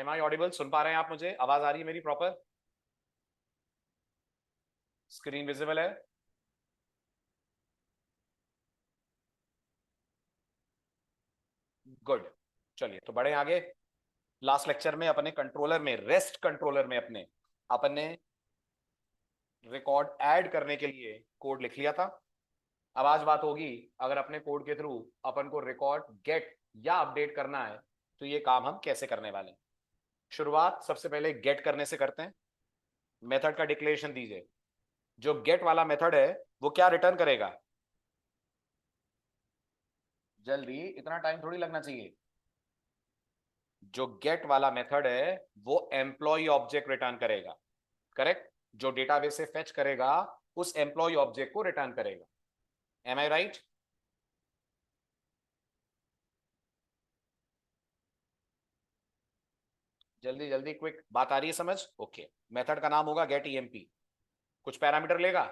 M I audible? सुन पा रहे हैं आप मुझे? आवाज आ रही है मेरी प्रॉपर? स्क्रीन विजिबल है? गुड। चलिए तो बढ़े आगे। लास्ट लेक्चर में अपने कंट्रोलर में, रेस्ट कंट्रोलर में अपने अपन ने रिकॉर्ड ऐड करने के लिए कोड लिख लिया था। अब आज बात होगी, अगर अपने कोड के थ्रू अपन को रिकॉर्ड गेट या अपडेट करना है तो ये काम हम कैसे करने वाले हैं। शुरुआत सबसे पहले गेट करने से करते हैं। मेथड का डिक्लेरेशन दीजिए। जो गेट वाला मेथड है वो क्या रिटर्न करेगा? जल्दी, इतना टाइम थोड़ी लगना चाहिए। जो गेट वाला मेथड है वो एम्प्लॉय ऑब्जेक्ट रिटर्न करेगा। करेक्ट? जो डेटाबेस से फेच करेगा उस एम्प्लॉय ऑब्जेक्ट को रिटर्न करेगा। M I right? जल्दी जल्दी, क्विक। बात आ रही है समझ? ओके। मेथड का नाम होगा गेट ईएमपी। कुछ पैरामीटर लेगा?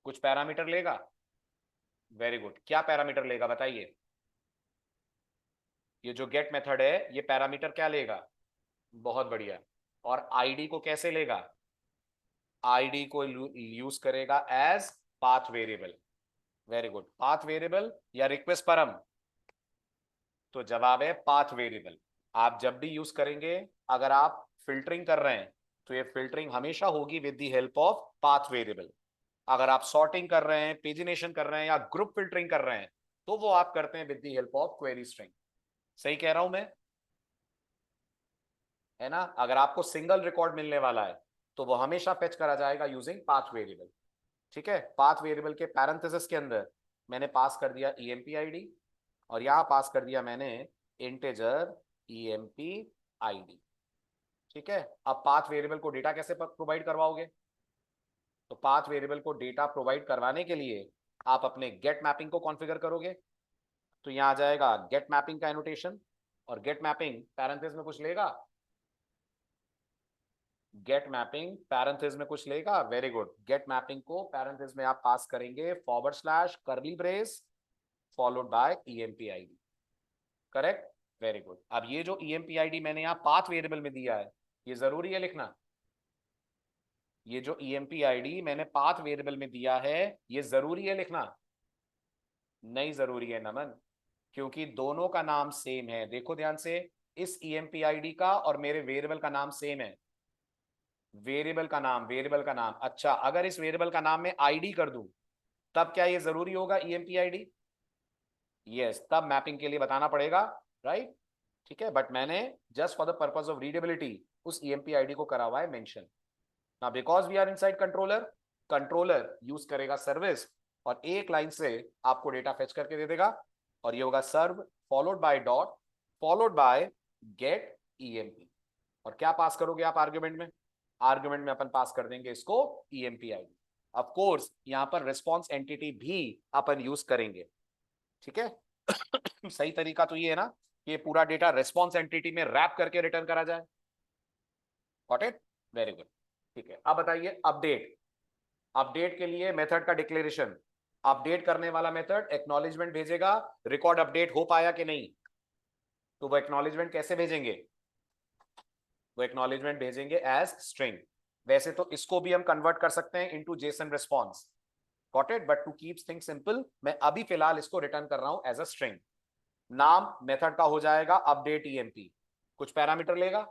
कुछ पैरामीटर लेगा? Very good. क्या पैरामीटर लेगा बताइए? ये जो गेट मेथड है ये पैरामीटर क्या लेगा? बहुत बढ़िया। और आईडी को कैसे लेगा? आईडी को यूज करेगा as path variable. Very good. Path variable या रिक्वेस्ट परम? तो जवाब है पाथ वेरिएबल। आप जब भी यूज करेंगे, अगर आप फिल्टरिंग कर रहे हैं तो ये फिल्टरिंग हमेशा होगी with the help of path variable. अगर आप सॉर्टिंग कर रहे हैं, पेजिनेशन कर रहे हैं या ग्रुप फिल्टरिंग कर रहे हैं तो वो आप करते हैं with the help of query string. सही कह रहा हूं मैं? है ना? अगर आपको सिंगल रिकॉर्ड मिलने वाला है तो वो हमेशा फेच करा जाएगा यूजिंग पाथ वेरिएबल। ठीक है? पाथ वेरिएबल के पैरेंथेसिस के अंदर मैंने पास कर दिया ईएमपी आईडी और यहां पास कर दिया मैंने इंटेजर ईएमपी आईडी। ठीक है? अब पाथ वेरिएबल को डेटा कैसे प्रोवाइड करवाओगे? तो पाथ वेरिएबल को डेटा प्रोवाइड करवाने के लिए आप अपने गेट मैपिंग को कॉन्फ़िगर करोगे। तो यहां आ जाएगा गेट मैपिंग का एनोटेशन। और गेट मैपिंग पैरेंथेसिस में कुछ लेगा? गेट मैपिंग पैरेंथेसिस में कुछ लेगा? Very good. गेट मैपिंग को पैरेंथेसिस में आप पास करेंगे फॉरवर्ड स्लैश करली brace followed by EMP ID. Correct? Very good. अब ये जो ईएमपी आईडी मैंने यहाँ पाथ वेरिएबल में दिया है, ये जरूरी है लिखना। ये जो ईएमपी आईडी मैंने पाथ वेरिएबल में दिया है, ये जरूरी है लिखना? नहीं जरूरी है नमन, क्योंकि दोनों का नाम सेम है। देखो ध्यान से, इस ईएमपी आईडी का और मेरे वेरिएबल का नाम सेम है। वेरिएबल का नाम, वेरिएबल का नाम। अच्छा, अगर इस वेरिएबल का नाम में आईडी कर दूं तब क्या ये जरूरी होगा ईएमपी आईडी? यस, तब मैपिंग के लिए बताना पड़ेगा। राइट? ठीक है, बट मैंने just for the purpose of readability उस ईएमपी आईडी को करा हुआ है mention. Now because we are inside controller, controller use करेगा सर्विस और एक लाइन से आपको डेटा फेच करके दे देगा। और ये होगा serve followed by dot followed by get EMP. और क्या पास करोगे आप आर्ग्यूमेंट में? आर्ग्यूमेंट में अपन पास कर देंगे इसको ईएमपी आईडी। ऑफ कोर्स यहां पर रिस्पॉन्स एंटिटी भी अपन यूज करेंगे। ठीक है? सही तरीका तो ये है ना कि ये पूरा डेटा रिस्पॉन्स एंटिटी में रैप करके रिटर्न करा जाए। Got it? Very good. ठीक है, अब बताइए अपडेट। अपडेट के लिए मेथड का डिक्लेरेशन। अपडेट करने वाला मेथड एक्नॉलेजमेंट भेजेगा रिकॉर्ड अपडेट हो पाया कि नहीं। तो वो एक्नॉलेजमेंट कैसे भेजेंगे? वो एक्नॉलेजमेंट भेजेंगे एज स्ट्रिंग। वैसे तो इसको भी हम कन्वर्ट कर सकते हैं into JSON response. Got it? But to keep things simple मैं अभी फिलहाल इसको रिटर्न कर रहा हूं एज अ स्ट्रिंग। नाम मेथड का हो जाएगा अपडेट ईएमपी। कुछ पैरामीटर लेगा?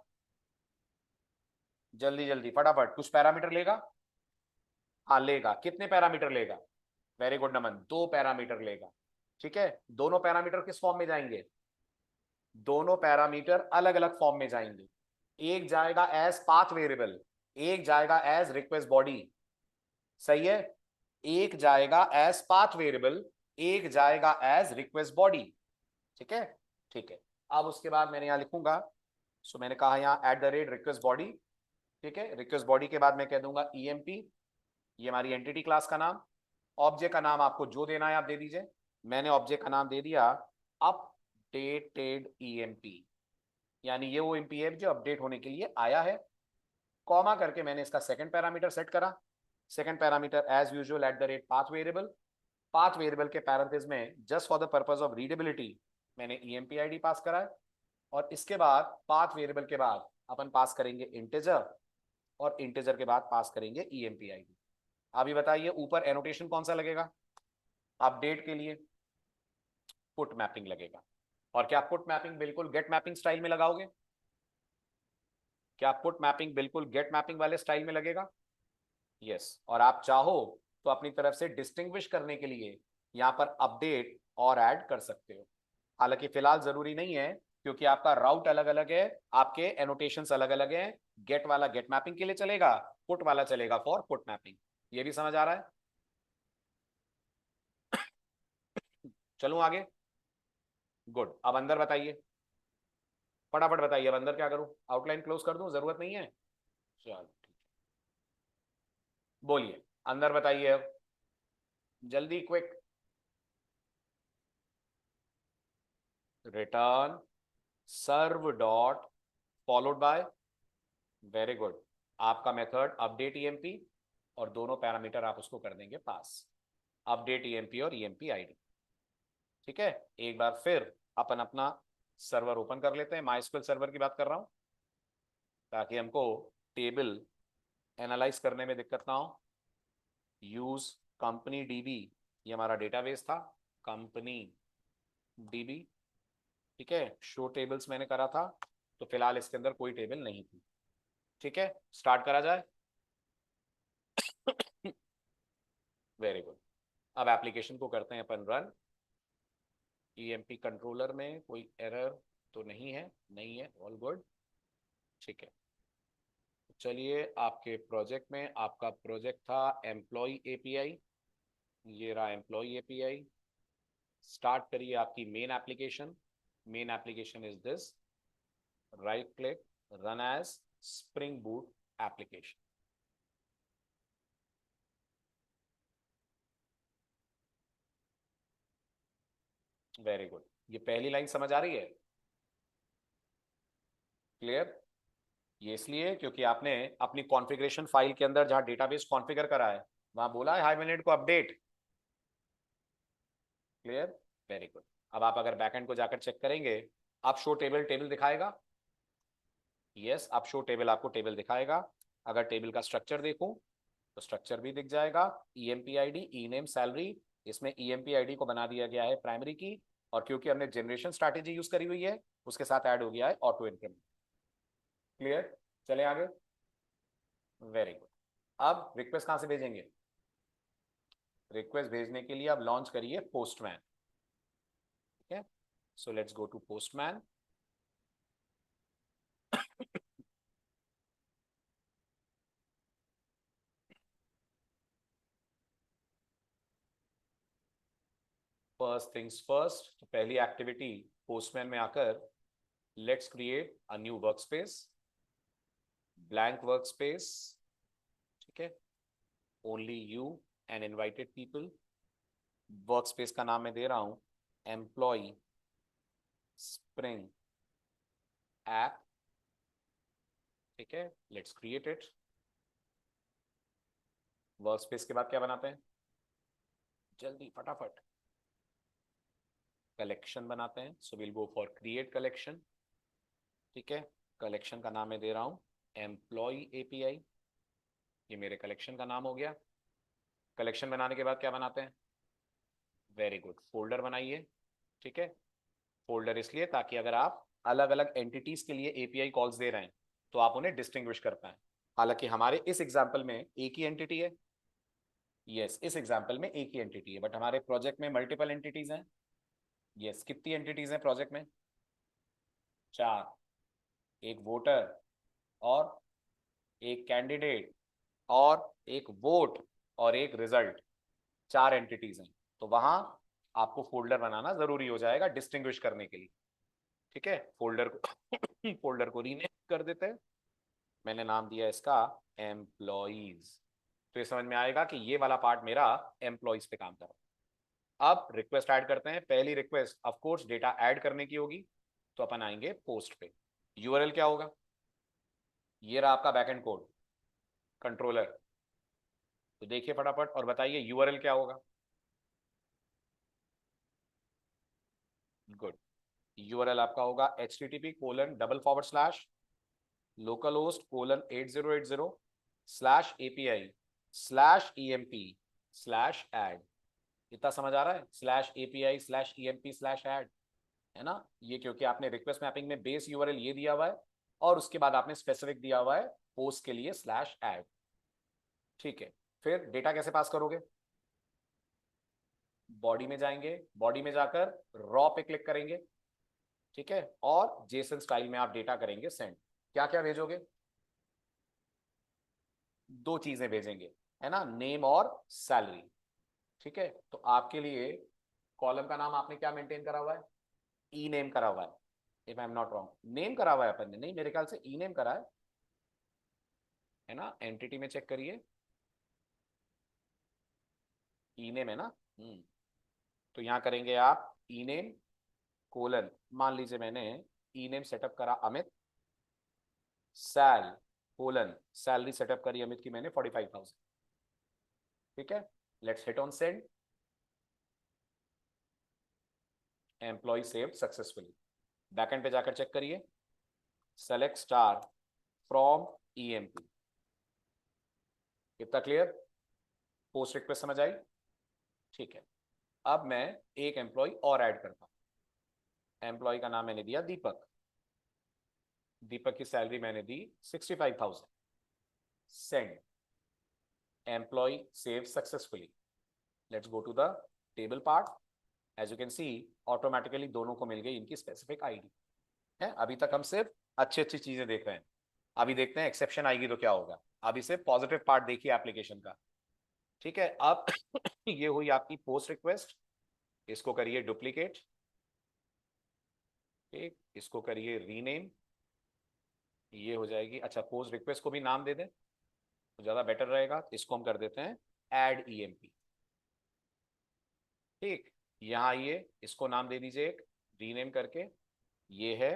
जल्दी जल्दी फटाफट, कुछ पैरामीटर लेगा? हाँ लेगा। कितने पैरामीटर लेगा? वेरी गुड नमन, 2 पैरामीटर लेगा। ठीक है? दोनों पैरामीटर किस फॉर्म में जाएंगे? दोनों पैरामीटर अलग अलग फॉर्म में जाएंगे। एक जाएगा एज पाथ वेरिएबल, एक जाएगा एज रिक्वेस्ट बॉडी। सही है? एक जाएगा एज पाथ वेरिएबल, एक जाएगा एज रिक्वेस्ट बॉडी। ठीक है? ठीक है। अब उसके बाद मैंने यहां लिखूंगा, सो मैंने कहा यहां eight the rate request body. ठीक है? रिक्वेस्ट बॉडी के बाद मैं कह दूंगा ईएमपी, ये हमारी एंटिटी क्लास का नाम। ऑब्जेक्ट का नाम आपको जो देना है आप दे दीजिए। मैंने ऑब्जेक्ट का नाम दे दिया अपडेटेड ईएमपी, यानी ये वो एमपी है जो अपडेट होने के लिए आया है। कॉमा करके मैंने इसका सेकंड पैरामीटर सेट करा। Second parameter as usual at the rate path variable. Path variable के पैरेंथेसिस में just for the purpose of readability मैंने ईएमपी आईडी पास करा है, और इसके बाद पाथ वेरिएबल के बाद अपन पास करेंगे इंटीजर, और इंटीजर के बाद पास करेंगे ईएमपी आईडी। अभी बताइए ऊपर एनोटेशन कौन सा लगेगा अपडेट के लिए? पुट मैपिंग लगेगा। और क्या पुट मैपिंग बिल्कुल गेट मैपिंग स्टाइल में लगाओगे? क्या पुट मैपिंग बिल्कुल गेट मैपिंग वाले स्टाइल में लगेगा? यस। और आप चाहो तो अपनी तरफ से डिस्टिंग्विश करने के लिए यहाँ पर अपडेट और ऐड कर सकते हो। हालांकि फिलहाल जरूरी नहीं है, क्योंकि आपका राउट अलग अलग है, आपके एनोटेशंस अलग अलग हैं। गेट वाला गेट मैपिंग के लिए चलेगा, पुट वाला चलेगा फॉर पुट मैपिंग। ये भी समझ आ रहा है? चलूं आगे? गुड। अब अंदर बताइए, फटाफट बताइए, अब अंदर क्या करूं? आउटलाइन क्लोज कर दूं? जरूरत नहीं है? चलो ठीक। बोलिए, अंदर बताइए अब, जल्दी quick. Return serv dot followed by, very good, आपका मेथड अपडेट ईएमपी, और दोनों पैरामीटर आप उसको कर देंगे पास, अपडेट ईएमपी और ईएमपी आईडी। ठीक है, एक बार फिर अपन अपना सर्वर ओपन कर लेते हैं, माइस्क्वेल सर्वर की बात कर रहा हूं, ताकि हमको टेबल एनालाइज करने में दिक्कत ना हो। यूज कंपनी डीबी, ये हमारा डेटाबेस था, कंपनी डीबी। ठीक है, शो टेबल्स मैंने करा था, तो फिलहाल इसके अंदर कोई टेबल नहीं थी। ठीक है, स्टार्ट करा जाए। Very good. अब एप्लीकेशन को करते हैं अपन रन। ईएमपी कंट्रोलर में कोई एरर तो नहीं है? नहीं है, ऑल गुड। ठीक है, चलिए आपके प्रोजेक्ट में, आपका प्रोजेक्ट था एम्प्लॉय एपीआई, ये रहा एम्प्लॉय एपीआई। स्टार्ट करिए आपकी main application. Main application is this, right click, run as Spring Boot application. Very good. ये पहली लाइन समझ आ रही है? क्लियर? ये इसलिए क्योंकि आपने अपनी कॉन्फ़िगरेशन फाइल के अंदर जहां डेटाबेस कॉन्फ़िगर करा है, वहां बोला है हाइबरनेट को अपडेट। क्लियर? Very good. अब आप अगर बैकएंड को जाकर चेक करेंगे, आप शो टेबल टेबल दिखाएगा। यस, आप शो टेबल आपको टेबल दिखाएगा। अगर टेबल का स्ट्रक्चर देखूं तो स्ट्रक्चर भी दिख जाएगा। ईएमपी आईडी, ई नेम, सैलरी, इसमें ईएमपी आईडी को बना दिया गया है प्राइमरी की, और क्योंकि हमने जनरेशन स्ट्रैटेजी यूज करी हुई है, उसके साथ ऐड हो गया है ऑटो इंक्रीमेंट। क्लियर? चले आगे। Very good. अब रिक्वेस्ट कहां से भेजेंगे? रिक्वेस्ट भेजने के लिए अब लॉन्च करिए पोस्टमैन। ठीक है, so let's go to Postman. First things first, तो पहली एक्टिविटी पोस्टमैन में आकर let's create a new workspace, blank workspace. ठीक है, only you and invited people. Workspace का नाम मैं दे रहा हूं एम्प्लॉय स्प्रिंग ऐप। ठीक है, लेट्स क्रिएट इट। वर्कस्पेस के बाद क्या बनाते हैं? जल्दी फटाफट। कलेक्शन बनाते हैं, so will go for create collection. ठीक है, कलेक्शन का नाम मैं दे रहा हूं एम्प्लॉय एपीआई, ये मेरे कलेक्शन का नाम हो गया। कलेक्शन बनाने के बाद क्या बनाते हैं? वेरी गुड, फोल्डर बनाइए। ठीक है, फोल्डर इसलिए ताकि अगर आप अलग अलग एंटिटीज के लिए एपीआई कॉल्स दे रहे हैं तो आप उन्हें डिस्टिंग्विश कर पाए। हालांकि हमारे इस एग्जाम्पल में एक ही एंटिटी है। यस, इस एग्जाम्पल में एक ही एंटिटी है, बट हमारे प्रोजेक्ट में मल्टीपल एंटिटीज हैं। यस, कितनी एंटिटीज हैं प्रोजेक्ट में? 4। एक वोटर, और एक कैंडिडेट, और एक वोट, और एक रिजल्ट। 4 एंटिटीज हैं, तो वहां आपको फोल्डर बनाना जरूरी हो जाएगा डिस्टिंग्विश करने के लिए। ठीक है, फोल्डर को फोल्डर को रीनेम कर देते हैं। मैंने नाम दिया इसका एम्प्लॉइज, तो ये समझ में आएगा कि ये वाला पार्ट मेरा एम्प्लॉइज पे काम कर रहा है। अब रिक्वेस्ट ऐड करते हैं। पहली request of course data add करने की होगी, तो अपन आएंगे पोस्ट पे। यूआरएल क्या होगा? ये रहा आपका बैकएंड कोड कंट्रोलर, तो देखिए फटाफट और बताइए यूआरएल क्या होगा? गुड। यूआरएल आपका होगा http://localhost:/8080/API/EMP/add। इतना समझ आ रहा है? /API/EMP/add, है ना? ये क्योंकि आपने रिक्वेस्ट मैपिंग में बेस यूआरएल ये दिया हुआ है और उसके बाद आपने स्पेसिफिक दिया हुआ है पोस्ट के लिए /add। ठीक है, फिर डेटा कैसे पास करोगे? बॉडी में जाएंगे, बॉडी में जाकर रॉ पे क्लिक करेंगे, ठीक है, और जेसन स्टाइल में आप डेटा करेंगे सेंड। क्या क्या भेजोगे? दो चीजें भेजेंगे, है ना, नेम और सैलरी। ठीक है, तो आपके लिए कॉलम का नाम आपने क्या मेंटेन करा हुआ है? ई नेम करा हुआ है, if I am not wrong. Name करा हुआ है अपन ने? नहीं, मेरे ख्याल से ई नेम करा है ना? एंटिटी में चेक करिए, ई नेम है ना। तो यहां करेंगे आप ई नेम कोलन, मान लीजिए मैंने ई नेम सेटअप करा Amit, sal colon salary setup करी अमित की मैंने 45,000। ठीक है, let's hit on send. Employee saved successfully. Backend पे जाकर चेक करिए, सेलेक्ट स्टार फ्रॉम ईएमपी। कितना क्लियर? पोस्ट रिक्वेस्ट समझ आई? ठीक है, अब मैं एक एम्प्लॉय और ऐड करता हूं। एम्प्लॉय का नाम मैंने दिया दीपक। दीपक की सैलरी मैंने दी 65,000। Send. Employee save successfully. Let's go to the table part. As you can see automatically दोनों को मिल गई इनकी स्पेसिफिक आईडी है। अभी तक हम सिर्फ अच्छी अच्छी चीजें देख रहे हैं, अभी देखते हैं एक्सेप्शन आएगी तो क्या होगा। अभी सिर्फ पॉजिटिव पार्ट देखिए एप्लीकेशन का। ठीक है, अब ये हुई आपकी पोस्ट रिक्वेस्ट, इसको करिए डुप्लीकेट, ठीक, इसको करिए रीनेम, ये हो जाएगी। अच्छा, पोस्ट रिक्वेस्ट को भी नाम दे दें तो ज्यादा बेटर रहेगा, इसको हम कर देते हैं ऐड ईएमपी। ठीक, यहाँ आइए, इसको नाम दे दीजिए एक रीनेम करके, ये है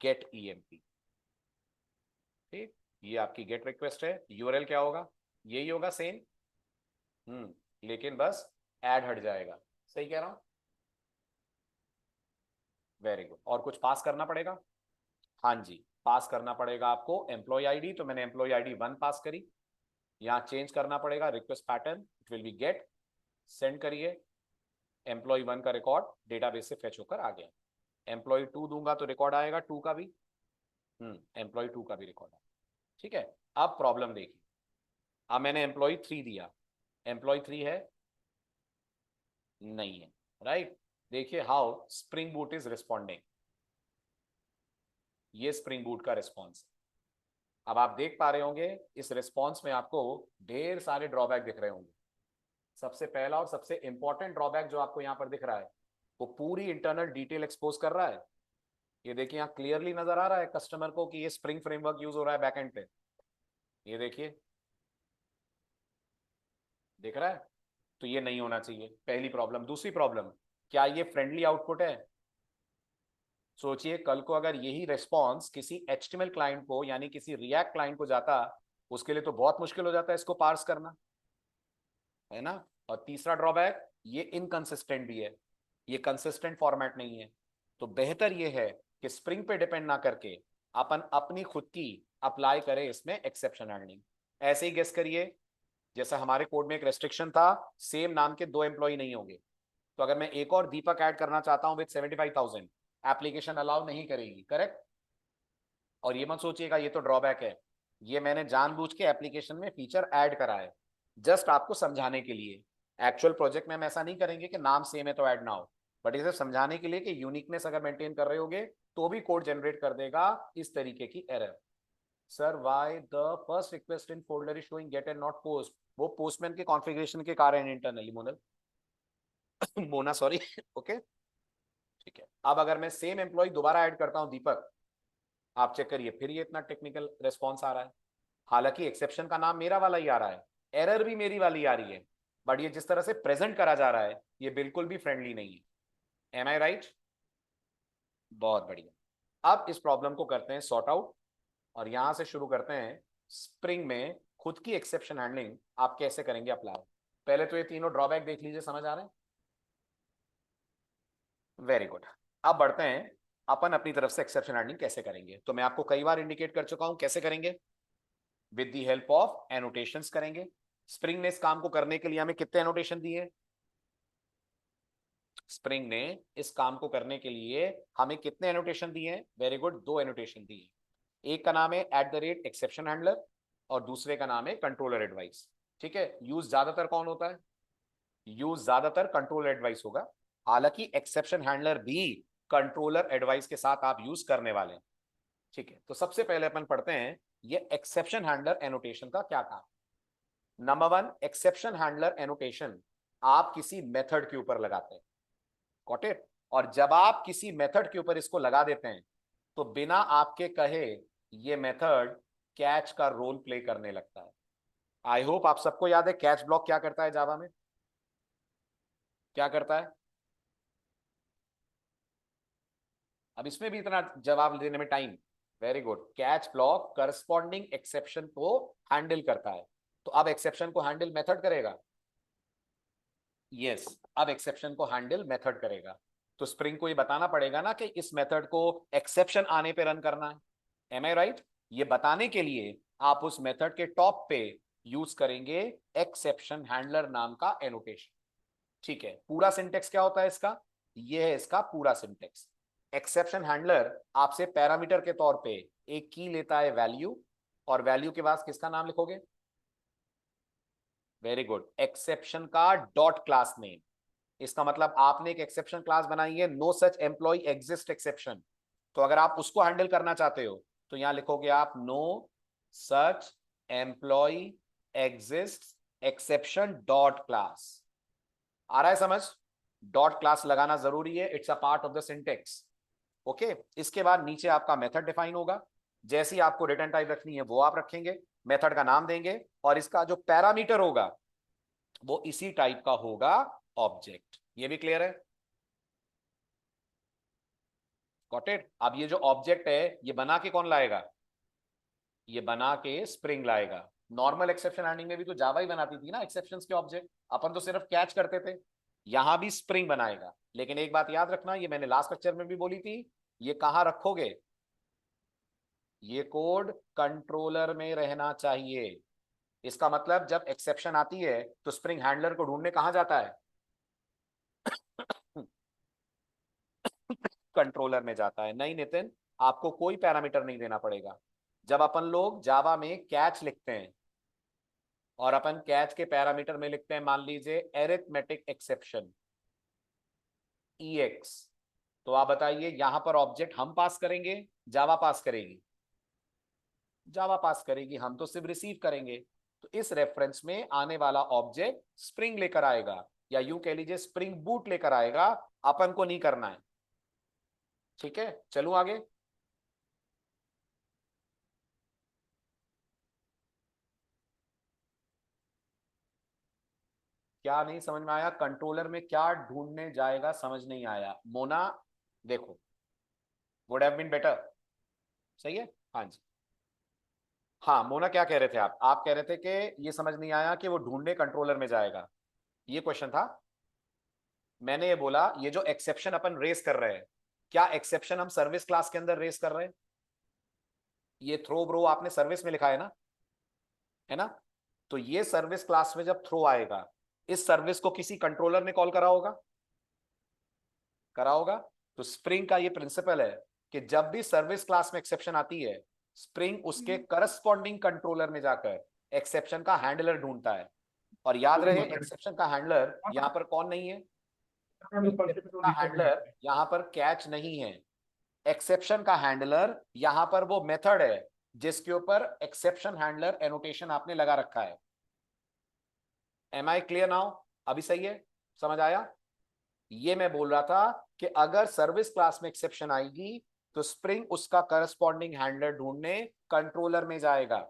गेट ईएमपी। ठीक, ये आपकी गेट रिक्वेस्ट है। यूआरएल क्या होगा? यही होगा सेम, लेकिन बस ऐड हट जाएगा। सही कह रहा हूं? Very good. और कुछ पास करना पड़ेगा? हाँ जी, पास करना पड़ेगा आपको एम्प्लॉय आईडी, तो मैंने एम्प्लॉय आईडी 1 पास करी। यहाँ चेंज करना पड़ेगा request pattern, it will be get. Send करिए, एम्प्लॉय 1 का रिकॉर्ड डेटाबेस से फेच होकर आ गया। एम्प्लॉय 2 दूंगा तो रिकॉर्ड आएगा 2 का भी, एम्प्लॉय 2 का भी रिकॉर्ड आएगा। ठीक है, अब प्रॉब्लम देखिए। अब मैंने एम्प्लॉय 3 दिया, एम्प्लॉय 3 है? नहीं है, राइट। देखिए how spring boot is responding, ये स्प्रिंग बूट का रिस्पॉन्स। अब आप देख पा रहे होंगे इस रिस्पॉन्स में आपको ढेर सारे ड्रॉबैक दिख रहे होंगे। सबसे पहला और सबसे इंपॉर्टेंट ड्रॉबैक जो आपको यहाँ पर दिख रहा है, वो पूरी इंटरनल डिटेल एक्सपोज कर रहा है। ये देखिए यहाँ क्लियरली नजर आ रहा है कस्टमर को कि ये स्प्रिंग फ्रेमवर्क यूज हो रहा है बैकएंड पे। ये देखिए, दिख रहा है? तो ये नहीं होना चाहिए, पहली प्रॉब्लम। दूसरी प्रॉब्लम, क्या ये फ्रेंडली आउटपुट है? सोचिए कल को अगर यही रेस्पॉन्स किसी HTML क्लाइंट को यानी किसी रिएक्ट क्लाइंट को जाता, उसके लिए तो बहुत मुश्किल हो जाता है इसको पार्स करना, है ना। और तीसरा ड्रॉबैक, ये इनकंसिस्टेंट भी है, ये कंसिस्टेंट फॉर्मेट नहीं है। तो बेहतर ये है कि स्प्रिंग पे डिपेंड ना करके अपन अपनी खुद की अप्लाई करें इसमें एक्सेप्शन हैंडलिंग। ऐसे ही गेस करिए, जैसा हमारे कोड में एक रेस्ट्रिक्शन था, सेम नाम के 2 एम्प्लॉय नहीं होंगे, तो अगर मैं एक और दीपक ऐड करना चाहता हूं विद 75,000, एप्लीकेशन अलाउ नहीं करेगी, करेक्ट। और ये मत सोचिएगा ये तो ड्रॉबैक है, ये मैंने जानबूझ के एप्लीकेशन में फीचर ऐड करा है, जस्ट आपको समझाने के लिए। एक्चुअल प्रोजेक्ट में हम ऐसा नहीं करेंगे कि नाम सेम है तो ऐड ना हो, बट इसे समझाने के लिए कि यूनिकनेस अगर मेंटेन कर रहे होगे तो भी कोड जनरेट कर देगा इस तरीके की error. Sir why the first request in folder is showing get and not post? वो पोस्टमैन के कॉन्फ़िगरेशन के कारण internally Monal Mona sorry okay. ठीक है, अब अगर मैं सेम एम्प्लॉय दोबारा ऐड करता हूं दीपक, आप चेक करिए फिर ये इतना टेक्निकल रेस्पॉन्स आ रहा है। हालांकि एक्सेप्शन का नाम मेरा वाला ही आ रहा है, एरर भी मेरी वाली आ रही है, बट ये जिस तरह से प्रेजेंट करा जा रहा है ये बिल्कुल भी फ्रेंडली नहीं है। M I right? बहुत बढ़िया। अब इस प्रॉब्लम को करते हैं सॉर्ट आउट, और यहां से शुरू करते हैं स्प्रिंग में खुद की एक्सेप्शन हैंडलिंग आप कैसे करेंगे अप्लाई। पहले तो ये तीनों ड्रॉबैक देख लीजिए, समझ आ रहे हैं? Very good. अब बढ़ते हैं अपन अपनी तरफ से एक्सेप्शन हैंडलिंग कैसे करेंगे, तो मैं आपको कई बार इंडिकेट कर चुका हूं कैसे करेंगे, with the help of annotations करेंगे। स्प्रिंग ने इस काम को करने के लिए हमें कितने एनोटेशन दिए, स्प्रिंग ने इस काम को करने के लिए हमें कितने एनोटेशन दिए हैं, वेरी गुड, 2 एनोटेशन दिए। एक का नाम है @एक्सेप्शन हैंडलर और दूसरे का नाम है कंट्रोलर एडवाइस। ठीक है, यूज ज्यादातर कौन होता है, यूज ज्यादातर कंट्रोलर एडवाइस होगा, हालांकि एक्सेप्शन हैंडलर भी कंट्रोलर एडवाइस के साथ आप यूज करने वाले हैं। ठीक है, तो सबसे पहले अपन पढ़ते हैं ये एक्सेप्शन हैंडलर एनोटेशन का क्या काम। नंबर 1, एक्सेप्शन हैंडलर एनोटेशन आप किसी मेथड के ऊपर लगाते हैं, गॉट इट। और जब आप किसी मेथड के ऊपर इसको लगा देते हैं तो बिना आपके कहे ये मेथड कैच का रोल प्ले करने लगता है। आई होप आप सबको याद है कैच ब्लॉक क्या करता है जावा में, क्या करता है। अब इसमें भी इतना जवाब देने में time, very good, catch block corresponding exception को हैंडल करता है। तो अब एक्सेप्शन को हैंडल मेथड करेगा, यस, अब एक्सेप्शन को हैंडल मेथड करेगा। तो स्प्रिंग को ये बताना पड़ेगा ना कि इस मेथड को एक्सेप्शन आने पे रन करना है, एम आई राइट। ये बताने के लिए आप उस मेथड के टॉप पे यूज करेंगे एक्सेप्शन हैंडलर नाम का एनोटेशन। ठीक है, पूरा सिंटेक्स क्या होता है इसका, ये है इसका पूरा सिंटेक्स। एक्सेप्शन हैंडलर आपसे पैरामीटर के तौर पे एक की लेता है वैल्यू, और वैल्यू के बाद किसका नाम लिखोगे, वेरी गुड, एक्सेप्शन का डॉट क्लास नेम। इसका मतलब आपने एक एक्सेप्शन क्लास बनाई है, no such employ exist exception. तो अगर आप उसको हैंडल करना चाहते हो तो यहां लिखोगे आप no such employ exist exception dot class. आ रहा है समझ, डॉट क्लास लगाना जरूरी है, it's a part of the syntax. Okay, इसके बाद नीचे आपका मेथड डिफाइन होगा, जैसी आपको रिटर्न टाइप रखनी है वो आप रखेंगे, मेथड का नाम देंगे और इसका जो पैरामीटर होगा वो इसी टाइप का होगा, ऑब्जेक्ट। ये भी क्लियर है, गॉट इट। अब ये जो ऑब्जेक्ट है ये बना के कौन लाएगा, ये बना के स्प्रिंग लाएगा। नॉर्मल एक्सेप्शन हैंडलिंग में भी तो जावा ही बनाती थी ना एक्सेप्शंस के ऑब्जेक्ट, अपन तो सिर्फ कैच करते थे। यहां भी स्प्रिंग बनाएगा, लेकिन एक बात याद रखना, ये मैंने लास्ट लेक्चर में भी बोली थी, ये कहां रखोगे, ये कोड कंट्रोलर में रहना चाहिए। इसका मतलब जब एक्सेप्शन आती है तो स्प्रिंग हैंडलर को ढूंढने कहां जाता है, कंट्रोलर में जाता है। नहीं नितिन, आपको कोई पैरामीटर नहीं देना पड़ेगा। जब अपन लोग जावा में कैच लिखते हैं और अपन कैच के पैरामीटर में लिखते हैं, मान लीजिए एरिथमेटिक एक्सेप्शन EX, तो आप बताइए यहां पर ऑब्जेक्ट हम पास करेंगे, जावा पास करेगी, जावा पास करेगी, हम तो सिर्फ रिसीव करेंगे। तो इस रेफरेंस में आने वाला ऑब्जेक्ट स्प्रिंग लेकर आएगा, या यूं कह लीजिए स्प्रिंग बूट लेकर आएगा, अपन को नहीं करना है। ठीक है, चलूं आगे। क्या नहीं समझ में आया, कंट्रोलर में क्या ढूंढने जाएगा समझ नहीं आया, मोना देखो, वुड हैव बीन बेटर, सही है, हाँ जी। हाँ मोना, क्या कह रहे थे आप कह रहे थे कि ये समझ नहीं आया कि वो ढूंढने कंट्रोलर में जाएगा, ये क्वेश्चन था। मैंने ये बोला ये जो एक्सेप्शन अपन रेस कर रहे हैं, क्या एक्सेप्शन हम सर्विस क्लास के अंदर रेस कर रहे हैं, ये थ्रो ब्रो आपने सर्विस में लिखा है ना। तो ये सर्विस क्लास में जब थ्रो आएगा, इस सर्विस को किसी कंट्रोलर ने कॉल करा होगा। तो स्प्रिंग का ये प्रिंसिपल है कि जब भी सर्विस क्लास में एक्सेप्शन आती है, स्प्रिंग उसके करस्पॉन्डिंग कंट्रोलर में जाकर एक्सेप्शन का हैंडलर ढूंढता है। और याद रहे एक्सेप्शन का हैंडलर यहां पर कौन नहीं है, का हैंडलर यहां पर कैच नहीं है, एक्सेप्शन का हैंडलर यहां पर वो मेथड है जिसके ऊपर एक्सेप्शन हैंडलर एनोटेशन आपने लगा रखा है। एम आई क्लियर नाउ, अभी सही है, समझ आया। ये मैं बोल रहा था कि अगर सर्विस क्लास में एक्सेप्शन आएगी तो स्प्रिंग उसका करस्पॉन्डिंग हैंडलर ढूंढने कंट्रोलर में जाएगा।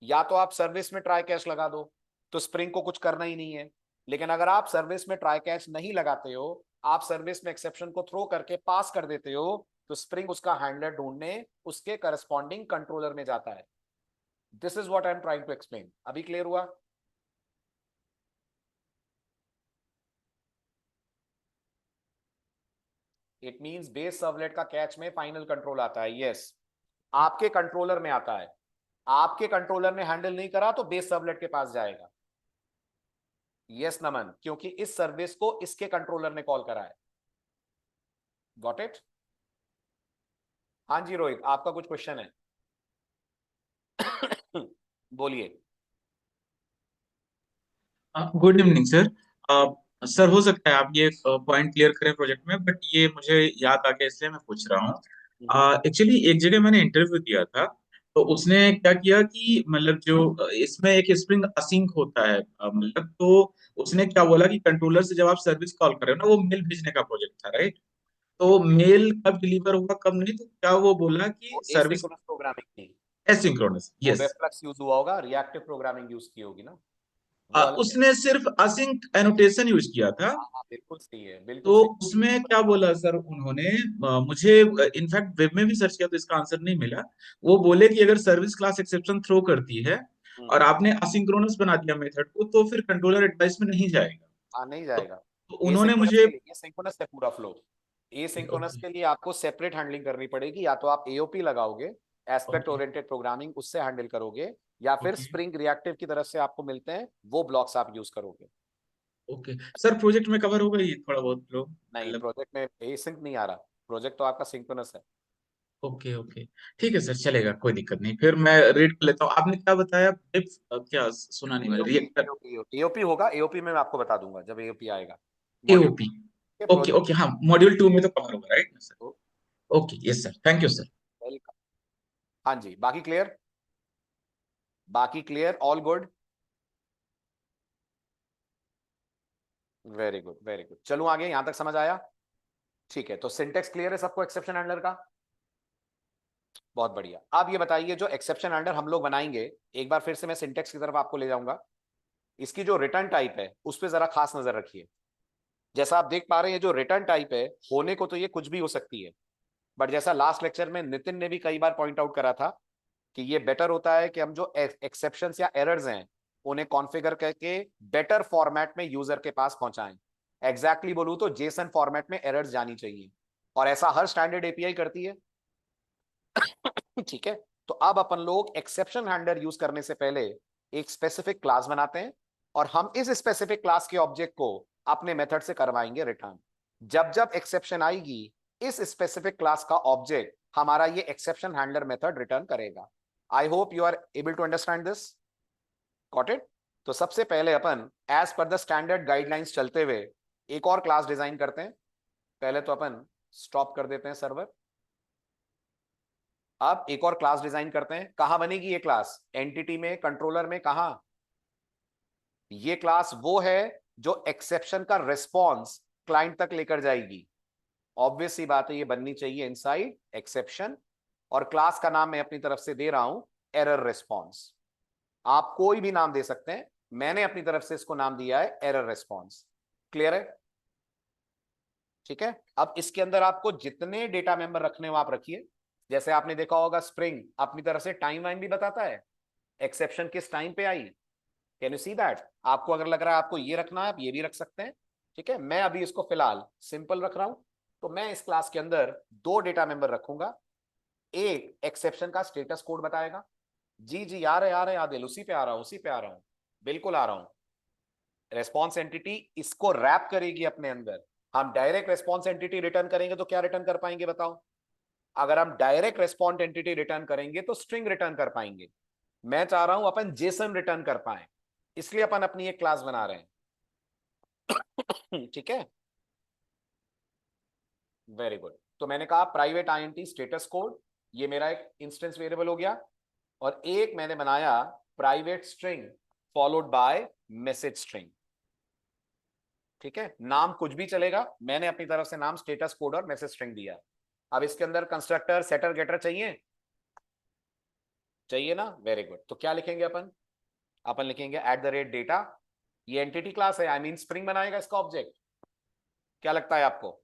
या तो आप सर्विस में ट्राई कैच लगा दो तो स्प्रिंग को कुछ करना ही नहीं है, लेकिन अगर आप सर्विस में ट्राई कैच नहीं लगाते हो, आप सर्विस में एक्सेप्शन को थ्रो करके पास कर देते हो, तो स्प्रिंग उसका हैंडलर ढूंढने उसके करस्पॉन्डिंग कंट्रोलर में जाता है। This is what I am trying to explain, अभी क्लियर हुआ। इट मींस बेस सर्वलेट का कैच में फाइनल कंट्रोल आता है। यस, आपके कंट्रोलर में आता है, आपके कंट्रोलर ने हैंडल नहीं करा तो बेस सर्वलेट के पास जाएगा। यस नमन, क्योंकि इस सर्विस को इसके कंट्रोलर ने कॉल करा है। Got it? हाँ जी रोहित, आपका कुछ क्वेश्चन है? बोलिए। Good evening sir. सर हो सकता है आप ये पॉइंट क्लियर करें प्रोजेक्ट में, बट ये मुझे याद आ गया इसलिए मैं पूछ रहा हूँ। एक्चुअली एक जगह मैंने इंटरव्यू दिया था, तो उसने क्या किया कि मतलब जो इसमें एक स्प्रिंग असिंक होता है, मतलब तो उसने क्या बोला कि कंट्रोलर से जब आप सर्विस कॉल कर रहे हो ना, वो मेल भेजने का प्रोजेक्ट था, राइट? तो मेल कब डिलीवर होगा कब नहीं, तो क्या वो बोला कि वो सर्विस एसिंक्रोनस प्रोग्रामिंग थी, एसिंक्रोनस, वो यस। वेबफ्लक्स यूज हुआ होगा, रिएक्टिव प्रोग्रामिंग यूज की होगी ना, वो अलग है। उसने सिर्फ असिंक एनोटेशन यूज किया था। हाँ हाँ, बिल्कुल सही है, बिल्कुल तो सही। उसमें क्या बोला सर उन्होंने, मुझे इनफैक्ट वेब में भी सर्च किया तो इसका आंसर नहीं मिला। वो बोले कि अगर सर्विस क्लास एक्सेप्शन थ्रो करती है और आपने असिंक्रोनस बना दिया मेथड को, तो फिर कंट्रोलर एडवाइस में नहीं जाएगा। हाँ, नहीं तो, जाएगा। तो उन्होंने एसिंक्रोनस मुझे, के लिए, ये सिंक्रोनस है पूरा फ्लो। एसिंक्रोनस ओके के लिए आपको सेपरेट हैंडलिंग करनी पड़ेगी, या तो आप एओपी लगाओगे, एस्पेक्ट ओके ओरिएंटेड प्रोग्रामिंग, उससे हैंडल करोगे, या फिर ओके स्प्रिंग रिएक्टिव की तरफ से आपको मिलते हैं वो ब्लॉक्स आप यूज करोगे। ओके सर, प्रोजेक्ट में कवर होगा ये थोड़ा बहुत फ्लो नहीं, मतलब? प्रोजेक्ट में एसिंक नहीं आ रहा, प्रोजेक्ट तो आपका सिंक्रोनस है। ओके ओके, ठीक है सर, चलेगा, कोई दिक्कत नहीं। फिर मैं रीड कर लेता हूँ। आपने क्या बताया? क्या सुना नहीं मैंने, एओपी, रिएक्टर? एओपी होगा, एओपी में मैं आपको बता दूंगा जब एओपी आएगा, मॉड्यूल एओपी? के ओके प्रोजेक्ट। ओके, हाँ मॉड्यूल 2 में तो कवर होगा, right sir? Okay, yes sir, thank you sir. Welcome. हाँ जी, बाकी क्लियर? बाकी clear, all good? Very good, very good. चलो आगे, यहां तक समझ आया? ठीक है, तो सिंटेक्स क्लियर है सबको एक्सेप्शन हैंडलर का? बहुत बढ़िया। अब ये बताइए, जो एक्सेप्शन हैंडलर हम लोग बनाएंगे, एक बार फिर से मैं सिंटेक्स की तरफ आपको ले जाऊंगा। इसकी जो रिटर्न टाइप है उस पर जरा खास नजर रखिए। जैसा आप देख पा रहे हैं, जो रिटर्न टाइप है, होने को तो ये कुछ भी हो सकती है, बट जैसा लास्ट लेक्चर में नितिन ने भी कई बार पॉइंट आउट करा था कि ये बेटर होता है कि हम जो एक्सेप्शंस या एरर्स हैं उन्हें कॉन्फ़िगर करके बेटर फॉर्मेट में यूजर के पास पहुंचाएं। एग्जैक्टली बोलूं तो जेसन फॉर्मेट में एरर्स जानी चाहिए, और ऐसा हर स्टैंडर्ड एपीआई करती है। ठीक है, तो अब अपन लोग एक्सेप्शन हैंडलर यूज करने से पहले एक स्पेसिफिक क्लास बनाते हैं, और हम इस स्पेसिफिक क्लास के ऑब्जेक्ट को अपने मेथड से करवाएंगे रिटर्न। जब जब एक्सेप्शन आएगी, इस स्पेसिफिक क्लास का ऑब्जेक्ट हमारा ये एक्सेप्शन हैंडलर मेथड रिटर्न करेगा। I hope you are able to understand this. Got it? तो सबसे पहले अपन as per the standard guidelines चलते हुए एक और क्लास डिजाइन करते हैं। पहले तो अपन स्टॉप कर देते हैं सर्वर। अब एक और क्लास डिजाइन करते हैं। कहां बनेगी ये क्लास? एंटिटी में, कंट्रोलर में, कहां? ये क्लास वो है जो एक्सेप्शन का रिस्पॉन्स क्लाइंट तक लेकर जाएगी। ऑब्वियस सी बात है, ये बननी चाहिए इनसाइड एक्सेप्शन, और क्लास का नाम मैं अपनी तरफ से दे रहा हूं एरर रिस्पॉन्स। आप कोई भी नाम दे सकते हैं, मैंने अपनी तरफ से इसको नाम दिया है एरर रिस्पॉन्स। क्लियर है? ठीक है, अब इसके अंदर आपको जितने डेटा मेंबर रखने हो आप रखिए। जैसे आपने देखा होगा, स्प्रिंग अपनी तरफ से टाइम वाइम भी बताता है, एक्सेप्शन किस टाइम पे आई। Can you see that? आपको अगर लग रहा है आपको ये रखना है, आप ये भी रख सकते हैं। ठीक है, मैं अभी इसको फिलहाल सिंपल रख रहा हूं। तो मैं इस क्लास के अंदर दो डेटा मेंबर रखूंगा। एक एक्सेप्शन का स्टेटस कोड बताएगा। जी जी, आ रहे आदिल, उसी पे आ रहा हूं, उसी पे आ रहा हूं, बिल्कुल आ रहा हूं। रेस्पॉन्स एंटिटी इसको रैप करेगी अपने अंदर। हम डायरेक्ट रेस्पॉन्स एंटिटी रिटर्न करेंगे तो क्या रिटर्न कर पाएंगे बताओ? अगर हम डायरेक्ट रेस्पॉन्स एंटिटी रिटर्न करेंगे तो स्ट्रिंग रिटर्न कर पाएंगे। मैं चाह रहा हूं अपन जेसन रिटर्न कर पाए, इसलिए अपन अपनी एक क्लास बना रहे हैं। ठीक है, वेरी गुड। तो मैंने कहा प्राइवेट आईएनटी स्टेटस कोड, ये मेरा एक इंस्टेंस वेरिएबल हो गया। और एक मैंने बनाया private string followed by message string. ठीक है, नाम कुछ भी चलेगा, मैंने अपनी तरफ से नाम स्टेटस कोड और मैसेज स्ट्रिंग दिया। अब इसके अंदर कंस्ट्रक्टर, सेटर, गेटर चाहिए? चाहिए ना, वेरी गुड। तो क्या लिखेंगे अपन? अपन लिखेंगे @डेटा। ये एंटिटी क्लास है, आई मीन स्प्रिंग बनाएगा इसका ऑब्जेक्ट। क्या लगता है आपको?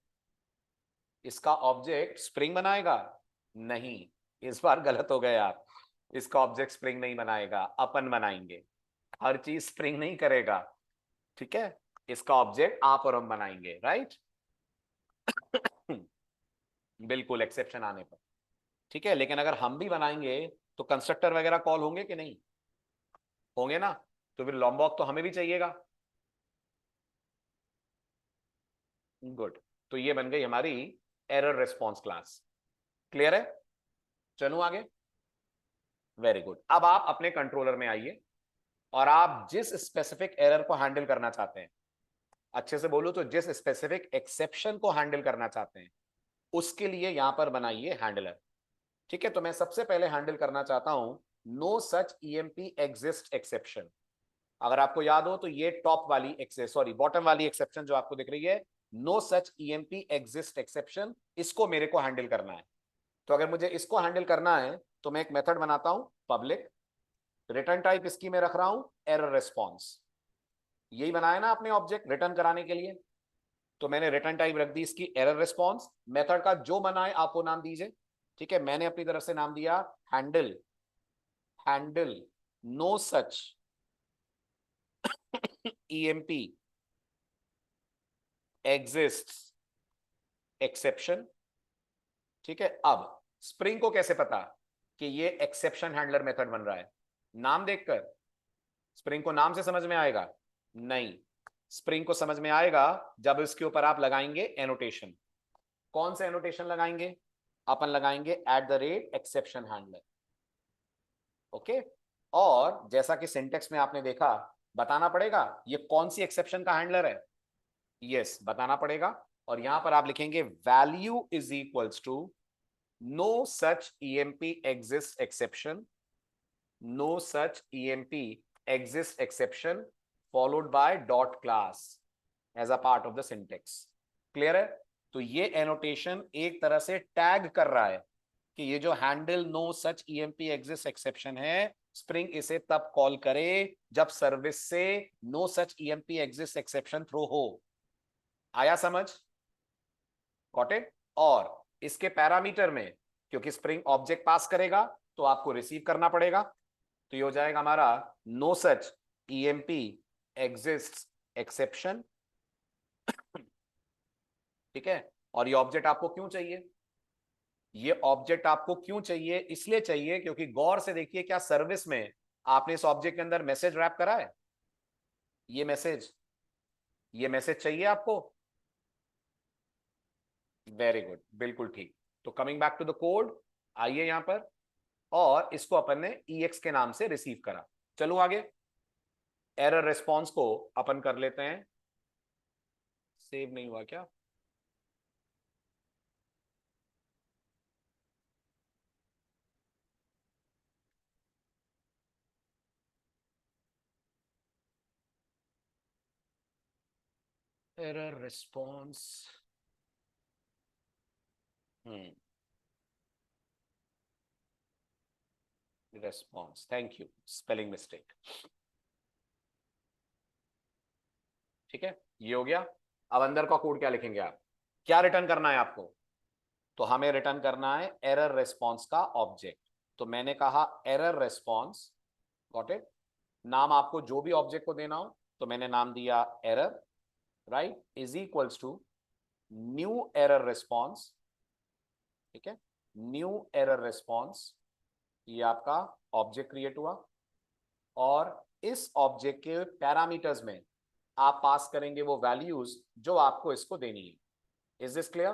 इसका ऑब्जेक्ट स्प्रिंग बनाएगा? नहीं, इस बार गलत हो गए आप। इसका ऑब्जेक्ट स्प्रिंग नहीं बनाएगा, अपन बनाएंगे। हर चीज स्प्रिंग नहीं करेगा। ठीक है, इसका ऑब्जेक्ट आप और हम बनाएंगे, राइट? बिल्कुल एक्सेप्शन आने पर, ठीक है। लेकिन अगर हम भी बनाएंगे तो कंस्ट्रक्टर वगैरह कॉल होंगे कि नहीं होंगे ना, तो फिर लॉम्बॉक तो हमें भी चाहिएगा। गुड, तो ये बन गई हमारी एरर रिस्पॉन्स क्लास। क्लियर है? चलूं आगे। Very good. अब आप अपने कंट्रोलर में आइए और आप जिस स्पेसिफिक एरर को हैंडल करना चाहते हैं, अच्छे से बोलो तो जिस स्पेसिफिक एक्सेप्शन को हैंडल करना चाहते हैं, उसके लिए यहां पर बनाइए हैंडलर। ठीक है, तो मैं सबसे पहले हैंडल करना चाहता हूं no such EMP exist exception. अगर आपको याद हो तो ये टॉप वाली सॉरी बॉटम वाली एक्सेप्शन जो आपको दिख रही है, no such EMP exist exception, इसको मेरे को हैंडल करना है। तो अगर मुझे इसको हैंडल करना है तो मैं एक मेथड बनाता हूं पब्लिक, रिटर्न टाइप इसकी मैं रख रहा हूं एरर रिस्पॉन्स। यही बनाया ना आपने ऑब्जेक्ट रिटर्न कराने के लिए, तो मैंने रिटर्न टाइप रख दी इसकी एरर रिस्पॉन्स। मेथड का जो बनाए आप वो नाम दीजिए। ठीक है, मैंने अपनी तरफ से नाम दिया handle, handle no such EMP exist exception. ठीक है, अब स्प्रिंग को कैसे पता कि ये एक्सेप्शन हैंडलर मेथड बन रहा है? नाम देखकर स्प्रिंग को नाम से समझ में आएगा? नहीं, स्प्रिंग को समझ में आएगा जब इसके ऊपर आप लगाएंगे एनोटेशन। कौन से एनोटेशन लगाएंगे? अपन लगाएंगे eight the rate exception handler. Okay, और जैसा कि सिंटेक्स में आपने देखा, बताना पड़ेगा ये कौन सी एक्सेप्शन का हैंडलर है। यस, बताना पड़ेगा। और यहां पर आप लिखेंगे value is equals to no such EMP exist exception, no such EMP exist exception followed by dot class as a part of the syntax. Clear है? तो ये एनोटेशन एक तरह से टैग कर रहा है कि ये जो handle no such EMP exist exception है, स्प्रिंग इसे तब कॉल करे जब सर्विस से no such EMP exist exception throw हो। आया समझ? Got it? और इसके पैरामीटर में, क्योंकि स्प्रिंग ऑब्जेक्ट पास करेगा तो आपको रिसीव करना पड़ेगा, तो ये हो जाएगा हमारा no such EMP exist exception. ठीक है, और ये ऑब्जेक्ट आपको क्यों चाहिए? ये ऑब्जेक्ट आपको क्यों चाहिए? इसलिए चाहिए क्योंकि गौर से देखिए, क्या सर्विस में आपने इस ऑब्जेक्ट के अंदर मैसेज रैप करा है? ये मैसेज, ये मैसेज चाहिए आपको? वेरी गुड, बिल्कुल ठीक। तो coming back to the code, आइए यहां पर, और इसको अपन ने EX के नाम से रिसीव करा। चलो आगे, एरर रिस्पॉन्स को अपन कर लेते हैं। सेव नहीं हुआ क्या? Error response, response, thank you, spelling mistake. ठीक है, ये हो गया। अब अंदर का कोड क्या लिखेंगे आप? क्या रिटर्न करना है आपको? तो हमें रिटर्न करना है एरर रिस्पॉन्स का ऑब्जेक्ट। तो मैंने कहा एरर रिस्पॉन्स, गॉट इट। नाम आपको जो भी ऑब्जेक्ट को देना हो, तो मैंने नाम दिया error, right, is equals to new error response. ठीक है, न्यू एरर रिस्पॉन्स, ये आपका ऑब्जेक्ट क्रिएट हुआ, और इस ऑब्जेक्ट के पैरामीटर्स में आप पास करेंगे वो वैल्यूज जो आपको इसको देनी है। Is this clear?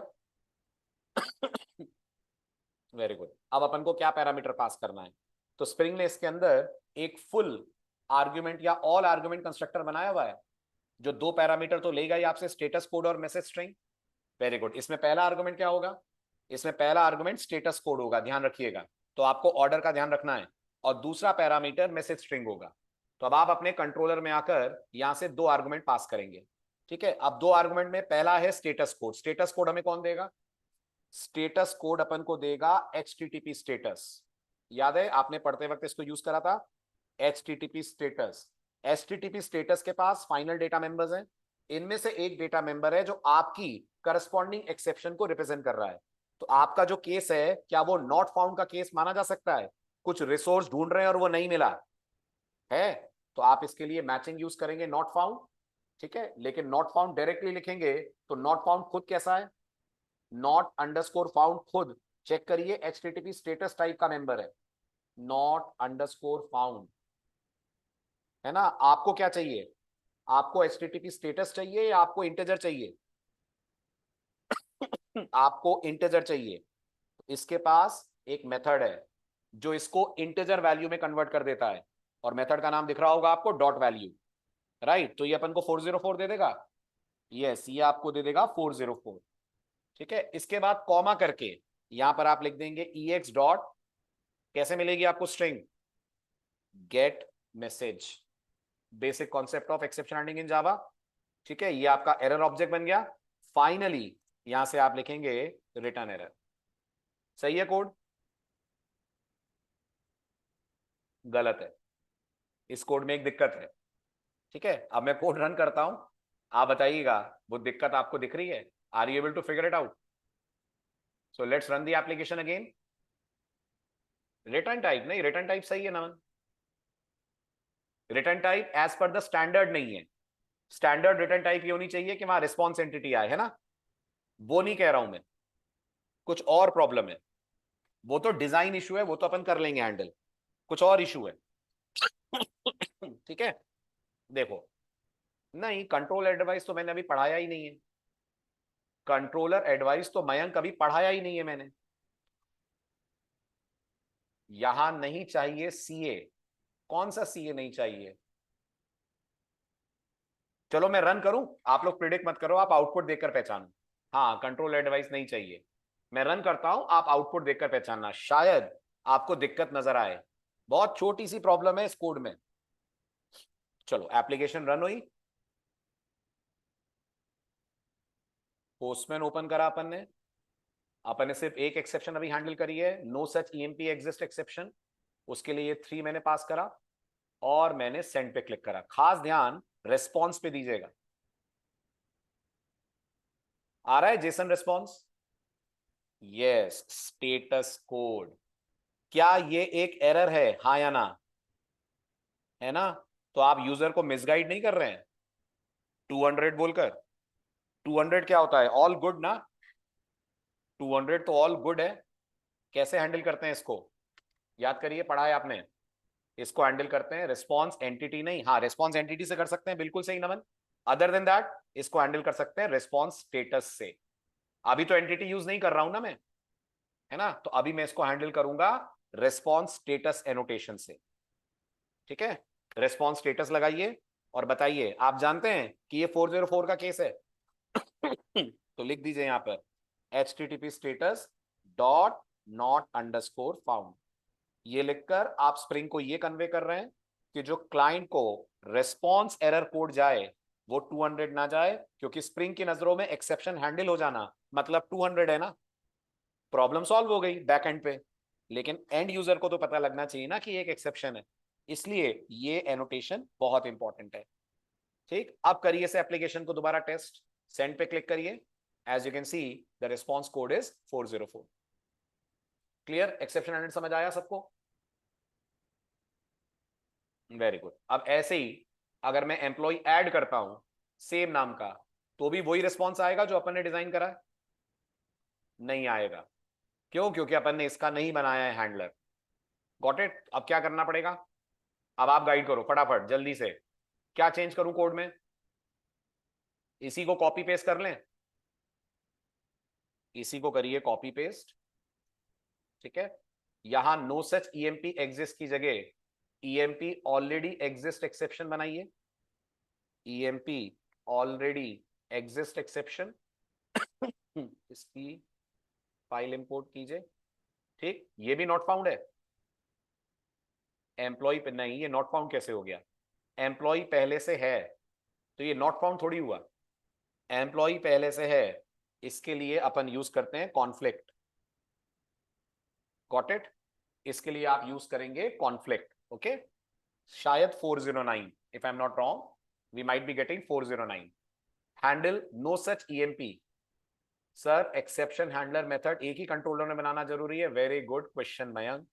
Very good. अब अपन को क्या पैरामीटर पास करना है? तो स्प्रिंग ने इसके अंदर एक फुल आर्ग्यूमेंट या ऑल आर्ग्यूमेंट कंस्ट्रक्टर बनाया हुआ है, जो दो पैरामीटर तो लेगा ही आपसे, स्टेटस कोड और मैसेज स्ट्रिंग। Very good. इसमें पहला आर्गुमेंट क्या होगा? इसमें पहला आर्गुमेंट स्टेटस कोड होगा, ध्यान रखिएगा। तो आपको ऑर्डर का ध्यान रखना है। और दूसरा पैरामीटर मैसेज स्ट्रिंग होगा। तो अब आप अपने कंट्रोलर में आकर यहां से दो आर्गुमेंट पास करेंगे। ठीक है, अब दो आर्गुमेंट में पहला है स्टेटस कोड। स्टेटस कोड हमें कौन देगा? स्टेटस कोड अपन को देगा HTTP स्टेटस। याद है आपने पढ़ते वक्त इसको यूज करा था, HTTP स्टेटस। HTTP स्टेटस के पास फाइनल डेटा मेंबर्स हैं। इनमें से एक डेटा मेंबर है जो आपकी करस्पॉन्डिंग एक्सेप्शन को रिप्रेजेंट कर रहा है। तो आपका जो केस है, क्या वो नॉट फाउंड का केस माना जा सकता है? कुछ रिसोर्स ढूंढ रहे हैं और वो नहीं मिला है, तो आप इसके लिए मैचिंग यूज करेंगे नॉट फाउंड। ठीक है, लेकिन नॉट फाउंड डायरेक्टली लिखेंगे तो नॉट फाउंड खुद कैसा है? नॉट अंडरस्कोर फाउंड खुद चेक करिए, HTTP स्टेटस टाइप का मेंबर है, नॉट अंडरस्कोर फाउंड, है ना। आपको क्या चाहिए, आपको HTTP स्टेटस चाहिए या आपको इंटीजर चाहिए? आपको इंटीजर चाहिए। इसके पास एक मेथड है जो इसको इंटीजर वैल्यू में कन्वर्ट कर देता है, और मेथड का नाम दिख रहा होगा आपको, डॉट वैल्यू, राइट। तो ये अपन को 404 दे देगा, यस, ये आपको दे देगा 404। ठीक है, इसके बाद कॉमा करके यहां पर आप लिख देंगे ex डॉट, कैसे मिलेगी आपको string, get message, basic concept of exception handling in Java. ठीक है, ये आपका एरर ऑब्जेक्ट बन गया। फाइनली यहां से आप लिखेंगे रिटर्न एरर। सही है कोड? गलत है, इस कोड में एक दिक्कत है। ठीक है, अब मैं कोड रन करता हूं, आप बताइएगा वो दिक्कत आपको दिख रही है, are you able to figure it out? So let's run the application again. Return type नहीं, रिटर्न टाइप सही है Naman, return type as per the standard नहीं है। स्टैंडर्ड रिटर्न टाइप ये होनी चाहिए कि वहां रिस्पॉन्स एंटिटी आए, है ना, वो नहीं कह रहा हूं मैं, कुछ और प्रॉब्लम है, वो तो डिजाइन इशू है, वो तो अपन कर लेंगे हैंडल, कुछ और इशू है। ठीक है, देखो, नहीं कंट्रोल एडवाइस तो मैंने अभी पढ़ाया ही नहीं है, कंट्रोलर एडवाइस तो मयंक कभी पढ़ाया ही नहीं है मैंने। यहां नहीं चाहिए सीए, कौन सा सीए नहीं चाहिए? चलो मैं रन करूं, आप लोग प्रिडिक्ट मत करो, आप आउटपुट देखकर पहचानो। हाँ, कंट्रोल एडवाइस नहीं चाहिए, मैं रन करता हूं, आप आउटपुट देखकर पहचानना, शायद आपको दिक्कत नजर आए, बहुत छोटी सी प्रॉब्लम है इस कोड में। चलो एप्लीकेशन रन हुई, पोस्टमैन ओपन करा अपन ने सिर्फ एक एक्सेप्शन अभी हैंडल करी है, no such EMP exist exception, उसके लिए 3 मैंने पास करा, और मैंने सेंड पे क्लिक करा। खास ध्यान रेस्पॉन्स पे दीजिएगा, आ रहा है Jason response, yes, status code. क्या ये एक एरर है, हाँ या ना, है ना? तो आप यूजर को मिसगाइड नहीं कर रहे हैं 200 बोलकर। 200 क्या होता है, ऑल गुड ना, 200 तो ऑल गुड है। कैसे हैंडल करते हैं इसको, याद करिए, पढ़ा है आपने, इसको हैंडल करते हैं रिस्पॉन्स एंटिटी नहीं, हाँ रिस्पॉन्स एंटिटी से कर सकते हैं, बिल्कुल सही नमन। अदर देन दैट इसको हैंडल कर सकते हैं रिस्पॉन्स स्टेटस से। अभी तो एंटिटी यूज नहीं कर रहा हूं ना मैं, है ना, तो अभी मैं इसको हैंडल करूंगा रिस्पॉन्स स्टेटस एनोटेशन से। ठीक है, रिस्पॉन्स स्टेटस लगाइए और बताइए, आप जानते हैं कि ये 404 का केस है। तो लिख दीजिए यहां पर HTTP status dot not underscore found, ये लिखकर आप स्प्रिंग को ये कन्वे कर रहे हैं कि जो क्लाइंट को रेस्पॉन्स एरर कोड जाए वो 200 ना जाए, क्योंकि स्प्रिंग की नजरों में एक्सेप्शन हैंडल हो जाना मतलब 200 है ना, प्रॉब्लम सॉल्व हो गई बैक एंड पे। लेकिन एंड यूजर को तो पता लगना चाहिए ना कि एक एक्सेप्शन है, इसलिए ये एनोटेशन बहुत इंपॉर्टेंट है। ठीक, अब करिए से एप्लीकेशन को दोबारा टेस्ट, सेंड पे क्लिक करिए, as you can see the response code is 404। Clear, exception handle समझ आया सबको? Very good. अब ऐसे ही अगर मैं एम्प्लॉय ऐड करता हूं सेम नाम का, तो भी वही रिस्पॉन्स आएगा जो अपन ने डिजाइन करा है? नहीं आएगा, क्यों? क्योंकि अपन ने इसका नहीं बनाया है हैंडलर। Got it? अब क्या करना पड़ेगा, अब आप गाइड करो फटाफट जल्दी से, क्या चेंज करूं कोड में? इसी को कॉपी पेस्ट कर लें, इसी को करिए कॉपी पेस्ट। ठीक है, यहां नो सच ईएमपी एग्जिस्ट की जगह ईएमपी ऑलरेडी एग्जिस्ट एक्सेप्शन बनाइए, ईएमपी ऑलरेडी एग्जिस्ट एक्सेप्शन। इसकी फाइल इंपोर्ट कीजिए। ठीक, ये भी नॉट फाउंड है, एम्प्लॉय पे नहीं, ये नॉट फाउंड कैसे हो गया? एम्प्लॉय पहले से है तो ये नॉट फाउंड थोड़ी हुआ, एम्प्लॉय पहले से है, इसके लिए अपन यूज करते हैं कॉन्फ्लिक्ट। Got it? इसके लिए आप यूज करेंगे कॉन्फ्लिक्ट। ओके, शायद 409, if I am not wrong, we might be getting 409। Handle no such EMP, sir exception handler method एक ही कंट्रोलर में बनाना जरूरी है, वेरी गुड क्वेश्चन मयंक।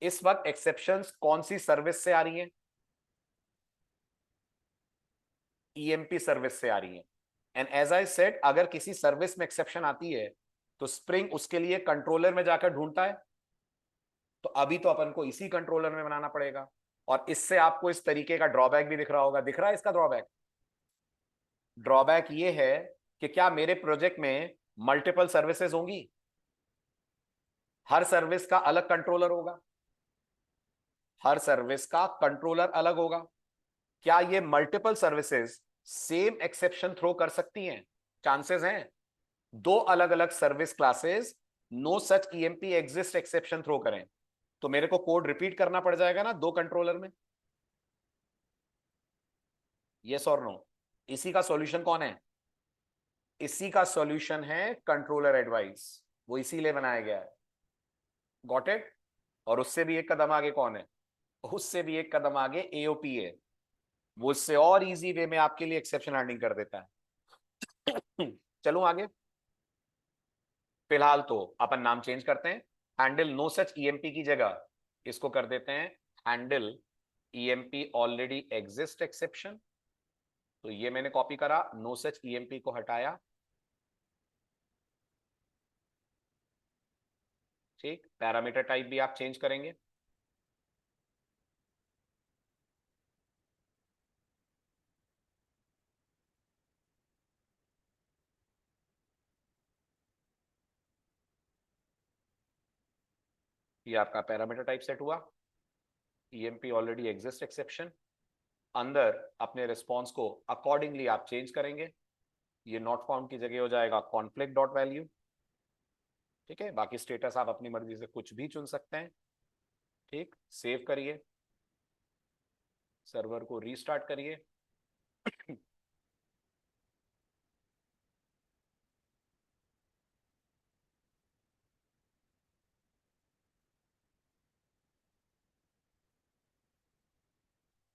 इस वक्त एक्सेप्शंस कौन सी सर्विस से आ रही हैं? ईएमपी सर्विस से आ रही हैं। एंड एज आई सेड, अगर किसी सर्विस में एक्सेप्शन आती है तो स्प्रिंग उसके लिए कंट्रोलर में जाकर ढूंढता है, तो अभी तो अपन को इसी कंट्रोलर में बनाना पड़ेगा। और इससे आपको इस तरीके का ड्रॉबैक भी दिख रहा होगा, दिख रहा है इसका ड्रॉबैक? ड्रॉबैक ये है कि क्या मेरे प्रोजेक्ट में मल्टीपल सर्विसेज होंगी, हर सर्विस का अलग कंट्रोलर होगा, हर सर्विस का कंट्रोलर अलग होगा। क्या ये multiple services same exception throw कर सकती हैं? चांसेस हैं। दो अलग अलग service classes no such EMP exist exception throw करें, तो मेरे को कोड रिपीट करना पड़ जाएगा ना दो कंट्रोलर में। यस और नो? इसी का सॉल्यूशन कौन है? इसी का सॉल्यूशन है कंट्रोलर एडवाइस, वो इसीलिए बनाया गया है। Got it? और उससे भी एक कदम आगे कौन है? उससे भी एक कदम आगे एओपी है, वो उससे और इजी वे में आपके लिए एक्सेप्शन हैंडलिंग कर देता है। चलूं आगे? फिलहाल तो अपन नाम चेंज करते हैं, हैंडल नो सच ईएमपी की जगह इसको कर देते हैं handle EMP already exist exception. तो ये मैंने कॉपी करा, नो सच ईएमपी को हटाया, ठीक। पैरामीटर टाइप भी आप चेंज करेंगे, ये आपका पैरामीटर टाइप सेट हुआ, ईएमपी ऑलरेडी एग्जिस्ट एक्सेप्शन। अंदर अपने रिस्पॉन्स को अकॉर्डिंगली आप चेंज करेंगे, ये नॉट फाउंड की जगह हो जाएगा कॉन्फ्लिक्ट डॉट वैल्यू, ठीक है। बाकी स्टेटस आप अपनी मर्जी से कुछ भी चुन सकते हैं, ठीक। सेव करिए, सर्वर को रीस्टार्ट करिए।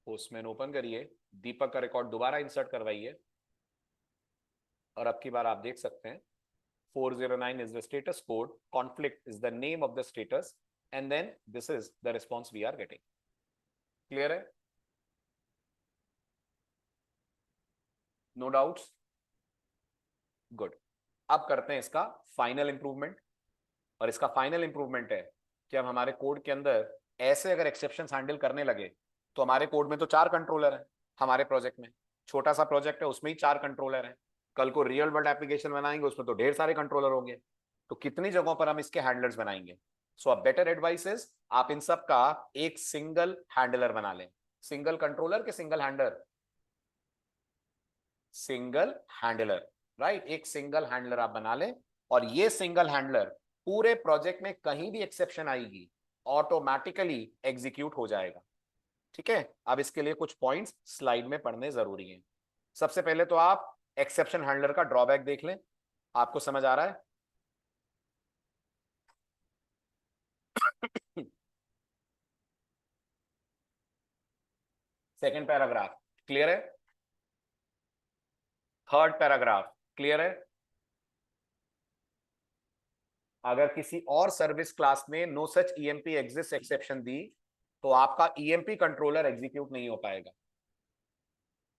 पोस्टमैन ओपन करिए, दीपक का रिकॉर्ड दोबारा इंसर्ट करवाइए, और अब की बार आप देख सकते हैं 409 is the status code, conflict is the name of the status, and then this is the response we are getting. Clear है? No doubts? Good. अब करते हैं इसका फाइनल इंप्रूवमेंट, और इसका फाइनल इंप्रूवमेंट है कि अब हमारे कोड के अंदर ऐसे अगर एक्सेप्शन हैंडल करने लगे, तो हमारे कोड में तो 4 कंट्रोलर हैं, हमारे प्रोजेक्ट में छोटा सा प्रोजेक्ट है उसमें ही 4 कंट्रोलर हैं, कल को रियल वर्ल्ड एप्लीकेशन बनाएंगे उसमें तो ढेर सारे कंट्रोलर होंगे, तो कितनी जगहों पर हम इसके हैंडलर्स बनाएंगे। सो अ बेटर एडवाइस इज आप इन सब का एक सिंगल हैंडलर बना लें। सिंगल कंट्रोलर के single handler? Single handler, right. एक सिंगल हैंडलर आप बना लें, और ये सिंगल हैंडलर पूरे प्रोजेक्ट में कहीं भी एक्सेप्शन आएगी ऑटोमेटिकली एग्जीक्यूट हो जाएगा, ठीक है। अब इसके लिए कुछ पॉइंट्स स्लाइड में पढ़ने जरूरी हैं। सबसे पहले तो आप एक्सेप्शन हैंडलर का ड्रॉबैक देख लें, आपको समझ आ रहा है? सेकेंड पैराग्राफ क्लियर है? थर्ड पैराग्राफ क्लियर है? अगर किसी और सर्विस क्लास ने no such EMP exist exception दी, तो आपका ईएमपी कंट्रोलर एग्जीक्यूट नहीं हो पाएगा।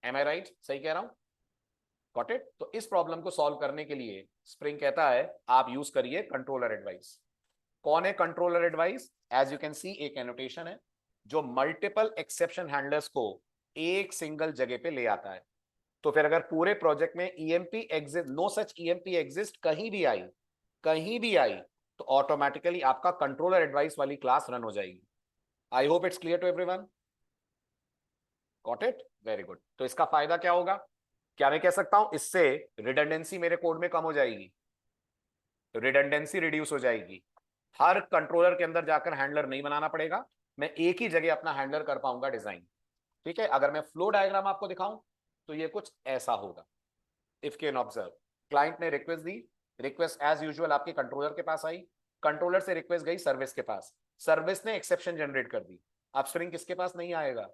Am I right? सही कह रहा हूं? Got it? तो इस प्रॉब्लम को सॉल्व करने के लिए स्प्रिंग कहता है आप यूज करिए कंट्रोलर एडवाइस। कौन है controller advice? As you can see एक एनोटेशन है जो मल्टीपल एक्सेप्शन हैंडलर्स को एक सिंगल जगह पे ले आता है। तो फिर अगर पूरे प्रोजेक्ट में EMP exist, no such EMP exist कहीं भी आई, तो ऑटोमेटिकली आपका कंट्रोलर एडवाइस वाली क्लास रन हो जाएगी। I hope it's clear to everyone. Got it? Very good. तो इसका फायदा क्या होगा? क्या मैं कह सकता हूं इससे रिडंडेंसी मेरे कोड में कम हो जाएगी, रिडंडेंसी रिड्यूस हो जाएगी, हर कंट्रोलर के अंदर जाकर हैंडलर नहीं बनाना पड़ेगा, मैं एक ही जगह अपना हैंडलर कर पाऊंगा डिजाइन, ठीक है। अगर मैं फ्लो डायग्राम आपको दिखाऊं तो ये कुछ ऐसा होगा। इफ कैन ऑब्जर्व, क्लाइंट ने request the, request as usual आपके कंट्रोलर के पास आई, कंट्रोलर से रिक्वेस्ट गई सर्विस के पास, सर्विस ने एक्सेप्शन जनरेट कर दी। अब स्प्रिंग किसके पास नहीं आएगा?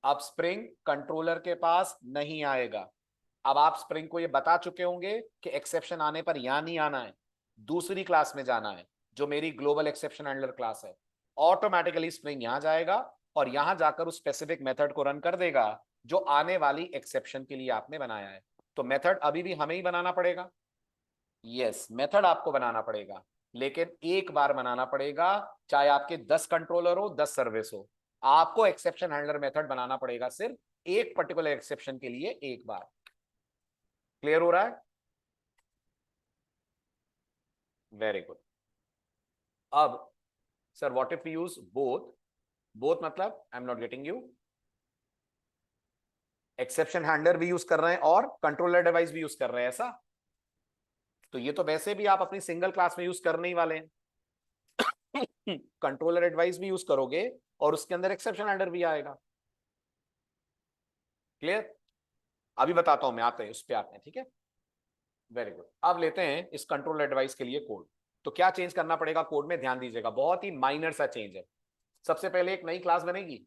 अब स्प्रिंग कंट्रोलर के पास नहीं आएगा। अब आप स्प्रिंग को ये बता चुके होंगे कि एक्सेप्शन आने पर यहां नहीं आना है, दूसरी क्लास में जाना है जो मेरी ग्लोबल एक्सेप्शन हैंडलर क्लास है। ऑटोमेटिकली स्प्रिंग यहां जाएगा और यहां जाकर उस स्पेसिफिक मेथड को रन कर देगा जो आने वाली एक्सेप्शन के लिए आपने बनाया है। तो मेथड अभी भी हमें ही बनाना पड़ेगा, यस, मेथड आपको बनाना पड़ेगा, लेकिन एक बार बनाना पड़ेगा, चाहे आपके 10 कंट्रोलर हो, 10 सर्विस हो। आपको एक्सेप्शन हैंडलर मेथड बनाना पड़ेगा सिर्फ एक पर्टिकुलर एक्सेप्शन के लिए एक बार। क्लियर हो रहा है? Very good. अब sir what if use both? Both मतलब I am not getting you. Exception handler भी यूज कर रहे हैं और कंट्रोलर डिवाइस भी यूज कर रहे हैं, ऐसा? तो ये तो वैसे भी आप अपनी सिंगल क्लास में यूज करने ही वाले हैं। कंट्रोलर एडवाइस भी यूज करोगे और उसके अंदर एक्सेप्शन हैंडलर भी आएगा। क्लियर? अभी बताता हूं मैं, आते हैं उस पे आते हैं, ठीक है? Very good. अब लेते हैं इस कंट्रोलर एडवाइस के लिए कोड। तो क्या चेंज करना पड़ेगा कोड में, ध्यान दीजिएगा, बहुत ही माइनर सा चेंज है। सबसे पहले एक नई क्लास बनेगी।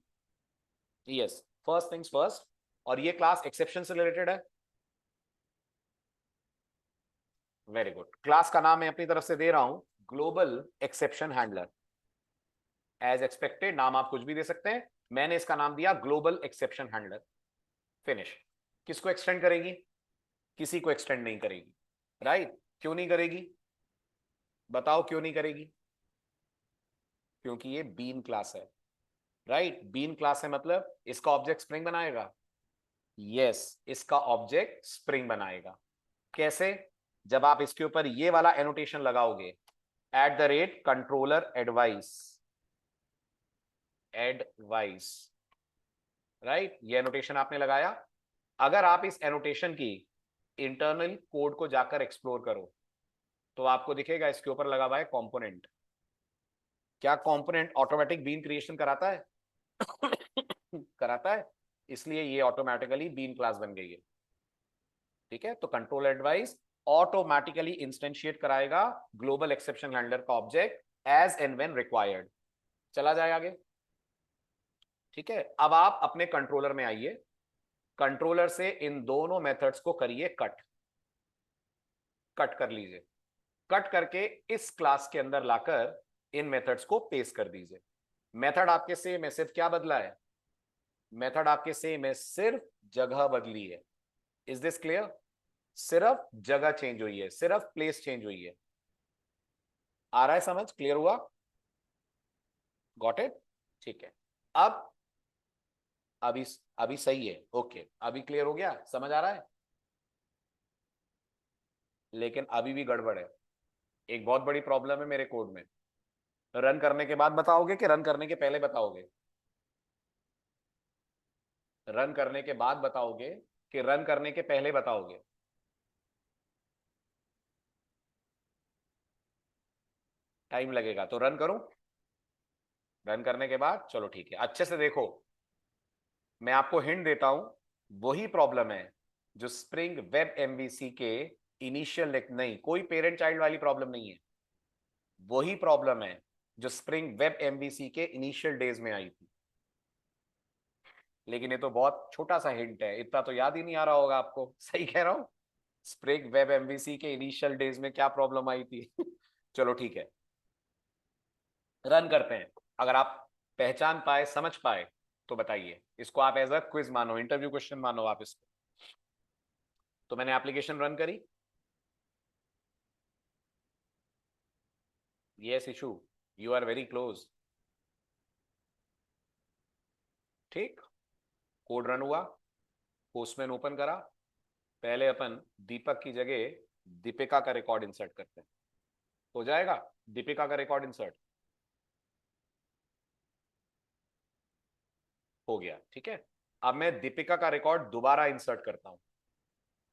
Yes, first things first. और ये क्लास एक्सेप्शन से रिलेटेड है। Very good. क्लास का नाम मैं अपनी तरफ से दे रहा हूं, global exception handler. As expected, नाम आप कुछ भी दे सकते हैं, मैंने इसका नाम दिया ग्लोबल एक्सेप्शन हैंडलर। फिनिश। किसको एक्सटेंड करेगी? किसी को एक्सटेंड नहीं करेगी। राइट? क्यों नहीं करेगी? बताओ क्यों नहीं करेगी? क्योंकि ये बीन क्लास है। राइट? बीन क्लास है मतलब इसका ऑब्जेक्ट स्प्रिंग बनाएगा। यस, इसका ऑब्जेक्ट स्प्रिंग बनाएगा। कैसे? जब आप इसके ऊपर ये वाला एनोटेशन लगाओगे, @कंट्रोलर एडवाइस, एडवाइस। राइट? ये एनोटेशन आपने लगाया। अगर आप इस एनोटेशन की इंटरनल कोड को जाकर एक्सप्लोर करो, तो आपको दिखेगा इसके ऊपर लगा हुआ है कंपोनेंट। क्या कंपोनेंट ऑटोमेटिक बीन क्रिएशन कराता है? कराता है। इसलिए ये ऑटोमेटिकली बीन क्लास बन गई है। ठीक है? तो कंट्रोल एडवाइस ऑटोमेटिकली इंस्टेंशिएट कराएगा ग्लोबल एक्सेप्शन हैंडलर का object as and when required. चला जाए आगे। ठीक है? अब आप अपने कंट्रोलर में आइए, कंट्रोलर से इन दोनों मेथड्स को करिए कट। कट कर लीजिए। कट करके इस क्लास के अंदर लाकर इन मेथड्स को पेस्ट कर दीजिए। मेथड आपके सेम है, सिर्फ क्या बदला है? मेथड आपके सेम है, सिर्फ जगह बदली है। Is this clear? सिर्फ जगह चेंज हुई है, सिर्फ प्लेस चेंज हुई है। आ रहा है समझ? क्लियर हुआ? Got it? ठीक है। अब अभी अभी सही है, ओके, अभी क्लियर हो गया, समझ आ रहा है? लेकिन अभी भी गड़बड़ है। एक बहुत बड़ी प्रॉब्लम है मेरे कोड में। रन करने के बाद बताओगे कि रन करने के पहले बताओगे? रन करने के बाद बताओगे कि रन करने के पहले बताओगे? टाइम लगेगा तो रन करूं? रन करने के बाद? चलो ठीक है, अच्छे से देखो। मैं आपको हिंट देता हूं, वही प्रॉब्लम है जो स्प्रिंग वेब एमवीसी के इनिशियल, नहीं, कोई पेरेंट चाइल्ड वाली प्रॉब्लम नहीं है। वही प्रॉब्लम है जो स्प्रिंग वेब एमवीसी के इनिशियल डेज में आई थी। लेकिन ये तो बहुत छोटा सा हिंट है, इतना तो याद ही नहीं आ रहा होगा आपको। सही कह रहा हूं? स्प्रिंग वेब एमवीसी के इनिशियल डेज में क्या प्रॉब्लम आई थी? चलो ठीक है, रन करते हैं। अगर आप पहचान पाए, समझ पाए, तो बताइए। इसको आप एज अ क्विज मानो, इंटरव्यू क्वेश्चन मानो आप इसको। तो मैंने एप्लीकेशन रन करी। Yes Ishu, you are very close. ठीक, कोड रन हुआ, पोस्टमैन ओपन करा। पहले अपन दीपक की जगह दीपिका का रिकॉर्ड इंसर्ट करते हैं। हो जाएगा? दीपिका का रिकॉर्ड इंसर्ट हो गया। ठीक है, अब मैं दीपिका का रिकॉर्ड दोबारा इंसर्ट करता हूं।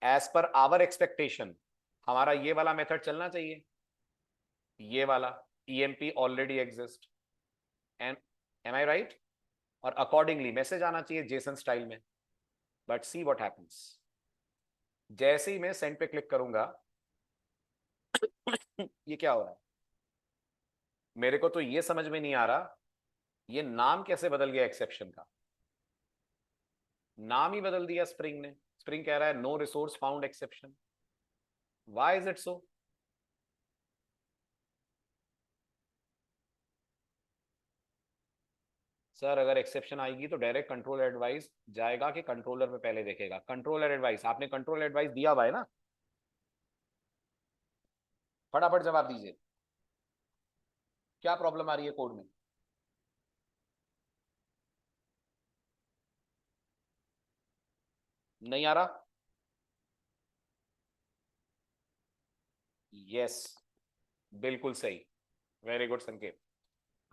एज पर आवर एक्सपेक्टेशन हमारा ये वाला मेथड चलना चाहिए, ये वाला EMP already exist, and am I right? और अकॉर्डिंगली मैसेज आना चाहिए जेसन स्टाइल में। बट सी व्हाट हैपेंस, जैसे ही मैं सेंड पे क्लिक करूंगा, ये क्या हो रहा है? मेरे को तो ये समझ में नहीं आ रहा, ये नाम कैसे बदल गया एक्सेप्शन का? नाम ही बदल दिया स्प्रिंग ने। स्प्रिंग कह रहा है no resource found exception. Why is it so? Sir अगर एक्सेप्शन आएगी तो डायरेक्ट कंट्रोल एडवाइस जाएगा कि कंट्रोलर में पहले देखेगा? कंट्रोलर एडवाइस, आपने कंट्रोल एडवाइस दिया हुआ है ना? फटाफट जवाब दीजिए, क्या प्रॉब्लम आ रही है कोड में? नहीं आ रहा? यस, बिल्कुल सही, वेरी गुड संकेत।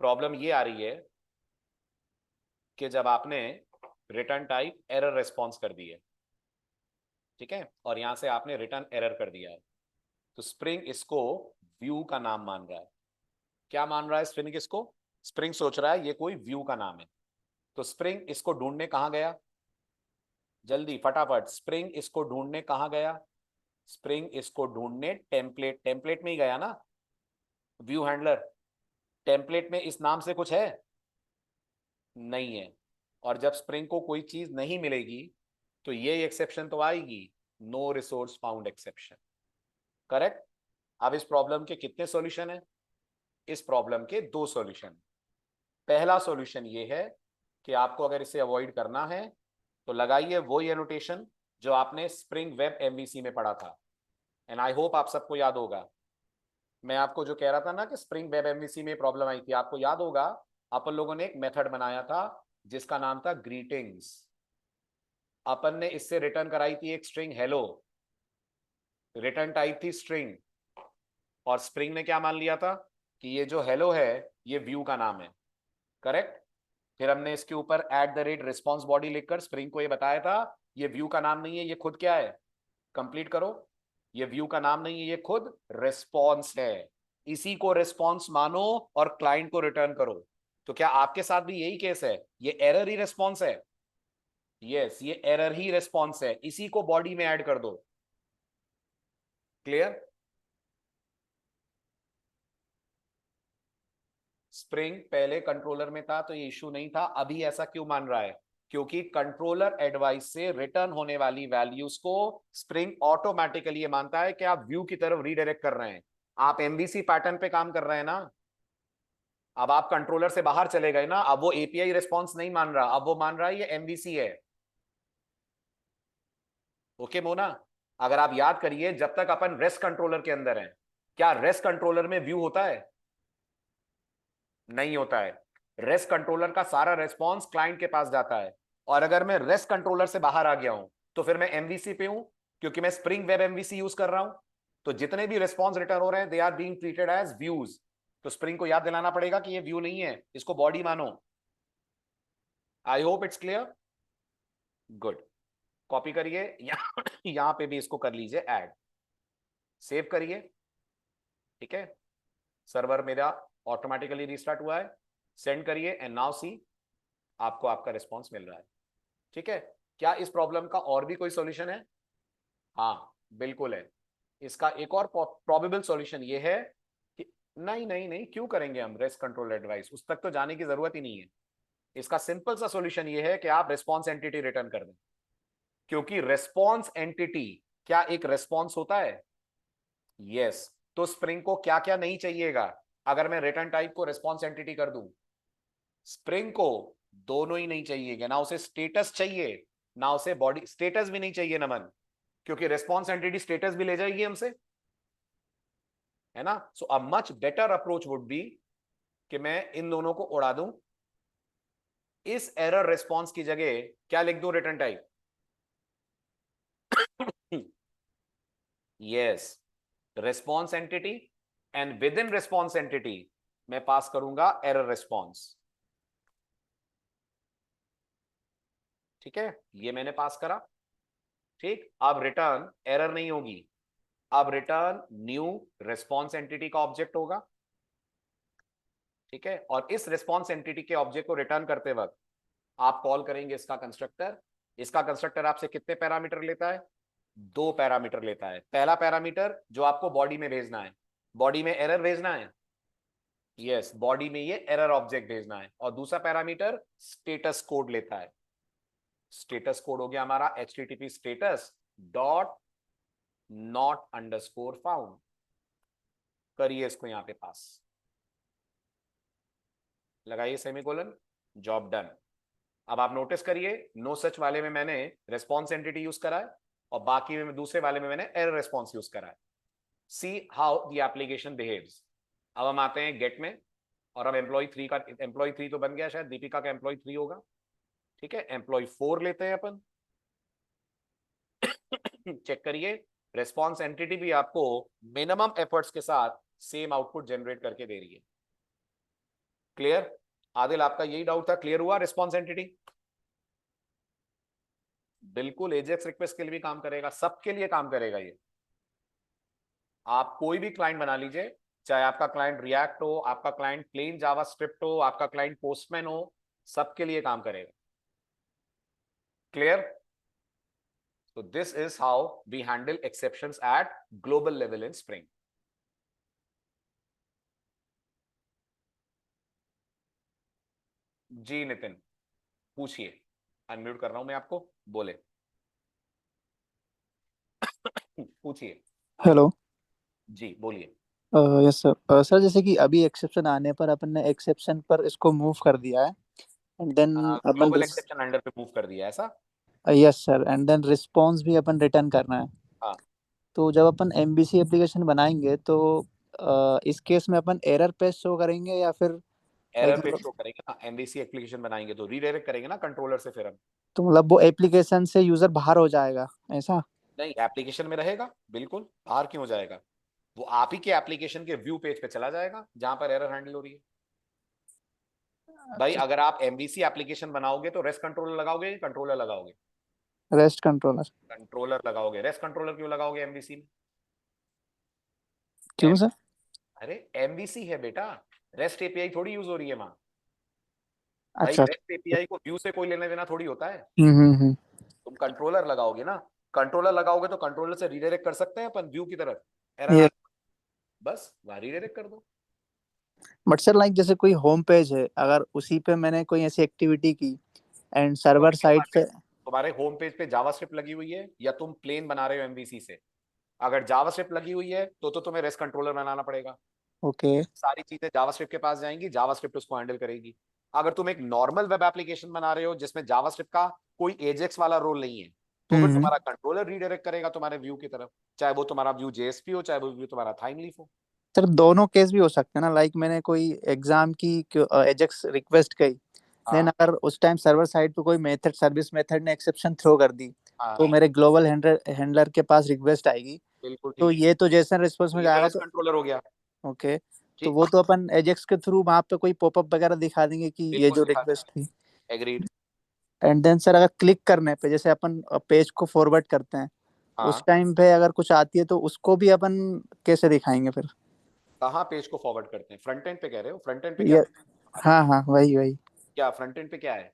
प्रॉब्लम ये आ रही है कि जब आपने रिटर्न टाइप एरर रेस्पॉन्स कर दी है, ठीक है, और यहां से आपने रिटर्न एरर कर दिया है, तो स्प्रिंग इसको व्यू का नाम मान रहा है। क्या मान रहा है स्प्रिंग इसको? स्प्रिंग सोच रहा है ये कोई व्यू का नाम है। तो स्प्रिंग इसको ढूंढने कहां गया? जल्दी फटाफट, स्प्रिंग इसको ढूंढने कहां गया? स्प्रिंग इसको ढूंढने टेम्पलेट, टेम्पलेट में ही गया ना, व्यू हैंडलर। टेम्पलेट में इस नाम से कुछ है? नहीं है। और जब स्प्रिंग को कोई चीज नहीं मिलेगी तो ये एक्सेप्शन तो आएगी, no resource found exception. Correct. अब इस प्रॉब्लम के कितने सॉल्यूशन है? इस प्रॉब्लम के दो सॉल्यूशन। पहला सॉल्यूशन ये है कि आपको अगर इसे अवॉइड करना है तो लगाइए वो एनोटेशन जो आपने स्प्रिंग वेब एमवीसी में पढ़ा था, एंड आई होप आप सबको याद होगा। मैं आपको जो कह रहा था ना कि स्प्रिंग वेब एमवीसी में प्रॉब्लम आई थी, आपको याद होगा अपन लोगों ने एक मेथड बनाया था जिसका नाम था ग्रीटिंग्स। अपन ने इससे रिटर्न कराई थी एक स्ट्रिंग हेलो, रिटर्न टाइप थी स्ट्रिंग, और स्प्रिंग ने क्या मान लिया था कि ये जो हेलो है ये व्यू का नाम है। करेक्ट। फिर हमने इसके ऊपर @response body लिखकर स्प्रिंग को ये बताया था ये व्यू का नाम नहीं है, ये खुद क्या है? कंप्लीट करो। ये व्यू का नाम नहीं है, ये खुद रिस्पॉन्स है। इसी को रिस्पॉन्स मानो और क्लाइंट को रिटर्न करो। तो क्या आपके साथ भी यही केस है? ये एरर ही रिस्पॉन्स है। यस, ये एरर ही रिस्पॉन्स है, इसी को बॉडी में ऐड कर दो। क्लियर? स्प्रिंग पहले कंट्रोलर में था तो ये इशू नहीं था, अभी ऐसा क्यों मान रहा है? क्योंकि कंट्रोलर एडवाइस से रिटर्न होने वाली वैल्यूज को स्प्रिंग ऑटोमेटिकली ये मानता है कि आप व्यू की तरफ रीडायरेक्ट कर रहे हैं। आप एमवीसी पैटर्न पे काम कर रहे हैं ना। अब आप कंट्रोलर से बाहर चले गए ना, अब वो एपीआई रिस्पॉन्स नहीं मान रहा, अब वो मान रहा है ये एमवीसी है। ओके मोना, अगर आप याद करिए जब तक अपन रेस्ट कंट्रोलर के अंदर हैं, क्या रेस्ट कंट्रोलर में व्यू होता है? नहीं होता है। रेस्ट कंट्रोलर का सारा रेस्पॉन्स क्लाइंट के पास जाता है। और अगर मैं रेस्ट कंट्रोलर से बाहर आ गया हूं तो फिर मैं एमवीसी पे हूं, क्योंकि मैं स्प्रिंग वेब एमवीसी यूज कर रहा हूं। तो जितने भी रेस्पॉन्स रिटर्न हो रहे हैं they are being treated as views. तो स्प्रिंग को याद दिलाना पड़ेगा कि ये व्यू नहीं है, इसको बॉडी मानो। आई hope it's clear. Good. Copy करिए, यहां पे भी इसको कर लीजिए ऐड, सेव करिए। ठीक है, सर्वर मेरा ऑटोमेटिकली रिस्टार्ट हुआ है। सेंड करिए एंड नाउ सी, आपको आपका रिस्पॉन्स मिल रहा है। ठीक है। क्या इस प्रॉब्लम का और भी कोई सॉल्यूशन है? हाँ बिल्कुल है। इसका एक और प्रोबेबल सॉल्यूशन ये है कि नहीं नहीं नहीं, क्यों करेंगे हम रेस्ट कंट्रोल एडवाइस, उस तक तो जाने की जरूरत ही नहीं है। इसका सिंपल सा सॉल्यूशन ये है कि आप रिस्पॉन्स एंटिटी रिटर्न कर दें, क्योंकि रिस्पॉन्स एंटिटी क्या एक रिस्पॉन्स होता है? यस। तो स्प्रिंग को क्या क्या नहीं चाहिएगा अगर मैं रिटर्न टाइप को रिस्पॉन्स एंटिटी कर दूं? स्प्रिंग को दोनों ही नहीं चाहिएगा, ना उसे स्टेटस चाहिए ना उसे बॉडी स्टेटस भी नहीं चाहिए नमन, क्योंकि रिस्पॉन्स एंटिटी स्टेटस भी ले जाएगी हमसे, है ना। So a much better approach would be कि मैं इन दोनों को उड़ा दूं, इस एरर रिस्पॉन्स की जगह क्या लिख दूं? Return type. Yes, response entity, and with in response entity मैं पास करूंगा एरर रिस्पॉन्स। ठीक है, ये मैंने पास करा। ठीक, अब रिटर्न एरर नहीं होगी, अब रिटर्न न्यू रिस्पॉन्स एंटिटी का ऑब्जेक्ट होगा। ठीक है, और इस रिस्पॉन्स एंटिटी के ऑब्जेक्ट को रिटर्न करते वक्त आप कॉल करेंगे इसका कंस्ट्रक्टर। इसका कंस्ट्रक्टर आपसे कितने पैरामीटर लेता है? 2 पैरामीटर लेता है। पहला पैरामीटर जो आपको बॉडी में भेजना है, बॉडी में एरर भेजना है। यस, बॉडी में ये एरर ऑब्जेक्ट भेजना है। और दूसरा पैरामीटर स्टेटस कोड लेता है। स्टेटस कोड हो गया हमारा http status dot not underscore found. करिए इसको यहां पे पास, लगाइए सेमीकोलन, जॉब डन। अब आप नोटिस करिए नो सच वाले में मैंने रिस्पॉन्स एंटिटी यूज करा है और बाकी में दूसरे वाले में मैंने एरर रिस्पॉन्स यूज करा है। See how the application behaves. अब हम आते हैं गेट में, और अब एम्प्लॉय 3 तो बन गया, शायद दीपिका का एम्प्लॉय 3 होगा, ठीक है। एम्प्लॉय 4 लेते हैं अपन। चेक करिए, रेस्पॉन्स एंटिटी भी आपको मिनिमम एफर्ट्स के साथ सेम आउटपुट जनरेट करके दे रही है। क्लियर? आदिल, आपका यही डाउट था, क्लियर हुआ? रिस्पॉन्स एंटिटी बिल्कुल एजेक्स रिक्वेस्ट के लिए भी काम करेगा, सबके लिए काम करेगा ये। आप कोई भी क्लाइंट बना लीजिए, चाहे आपका क्लाइंट रिएक्ट हो, आपका क्लाइंट प्लेन जावास्क्रिप्ट हो, आपका क्लाइंट पोस्टमैन हो, सबके लिए काम करेगा। Clear? So this is how we handle exceptions at global level in Spring. जी नितिन, पूछिए, अनम्यूट कर रहा हूं मैं आपको, बोले। पूछिए। हेलो। जी बोलिए। Yes sir. सर जैसे कि अभी एक्सेप्शन आने पर अपन ने एक्सेप्शन पर इसको मूव कर दिया है, एंड देन अपन ग्लोबल एक्सेप्शन हैंडलर पे मूव कर दिया ऐसा? Yes sir, and then response भी अपन रिटर्न करना है। हाँ। तो जब अपन एमबीसी एप्लीकेशन बनाएंगे तो इस केस में अपन एरर पेज शो करेंगे या फिर एरर लाइक पे शो करेंगे ना, एमबीसी एप्लीकेशन बनाएंगे तो रीडायरेक्ट करेंगे ना कंट्रोलर से, फिर हम। तो मतलब वो एप्लीकेशन से यूजर बाहर हो जाएगा ऐसा? नहीं, एप्लीकेशन में रहेगा, बिल्कुल बाहर क्यों हो जाएगा? वो आप ही के एप्लीकेशन के व्यू पेज पे चला जाएगा जहां पर एरर हैंडल हो रही है। भाई अच्छा, अगर आप एमबीसी एप्लीकेशन बनाओगे तो रेस्ट कंट्रोलर लगाओगे या कंट्रोलर लगाओगे? Rest controller. कंट्रोलर लगाओगे। रेस्ट कंट्रोलर क्यों लगाओगे एमबीसी में? क्यों एम सर? अरे एमबीसी है बेटा, रेस्ट एपीआई थोड़ी यूज हो रही है वहां। भाई अच्छा। रेस्ट एपीआई को व्यू से कोई लेना देना थोड़ी होता है। हम्म। तुम कंट्रोलर लगाओगे ना, कंट्रोलर लगाओगे तो कंट्रोलर से रीडायरेक्ट कर सकते हैं अपन व्यू की तरफ, एरर ये आ, बस वहां रीडायरेक्ट कर दो। बट सर लाइक जैसे कोई होम पेज है, अगर उसी पे मैंने कोई ऐसी एक्टिविटी की एंड सर्वर समझ क्यों साइड बात है? पे। तुम्हारे होम पेज पे जावास्क्रिप्ट लगी हुई है या तुम प्लेन बना रहे हो एमवीसी से? अगर जावास्क्रिप्ट लगी हुई है तो तुम्हें रेस्ट कंट्रोलर बनाना पड़ेगा। ओके। सारी चीजें जावास्क्रिप्ट के पास जाएंगी, जावास्क्रिप्ट उसको हैंडल करेगी। अगर तुम एक नॉर्मल वेब एप्लीकेशन बना रहे हो जिसमें जावास्क्रिप्ट का कोई एजेक्स वाला रोल नहीं है, तो फिर हम्म। तुम्हारा कंट्रोलर रीडायरेक्ट करेगा तुम्हारे व्यू की तरफ, चाहे वो तुम्हारा व्यू जेएसपी हो, चाहे वो व्यू तुम्हारा थाइम लीफ हो। सर दोनों केस भी हो सकते हैं ना, लाइक मैंने कोई एग्जाम की एजेक्स रिक्वेस्ट की, देन हाँ अगर उस टाइम सर्वर साइड पे कोई मेथड, सर्विस मेथड ने एक्सेप्शन थ्रो कर दी, तो हाँ, मेरे ग्लोबल हैंडलर हैंडलर के पास रिक्वेस्ट आएगी। बिल्कुल तो ठीक। ये तो जेसन रिस्पॉन्स तो में ये तो जाएगा रेस्ट तो कंट्रोलर हो गया। ओके। तो ठीक, वो तो अपन एजेक्स के थ्रू वहां पे कोई पॉपअप वगैरह दिखा देंगे कि ये बिल्कुल जो दिखा रिक्वेस्ट थी। देंगे, एग्रीड। एंड देन सर अगर क्लिक करने पे जैसे अपन पेज को फॉरवर्ड करते हैं, उस हाँ, टाइम पे अगर कुछ आती है तो उसको भी अपन कैसे दिखाएंगे फिर? कहाँ पेज को फॉरवर्ड करते हैं? फ्रंट एंड पे कह रहे हो? फ्रंट एंड पे क्या ये हमारे? हाँ हाँ, वही वही। क्या फ्रंट एंड पे क्या है?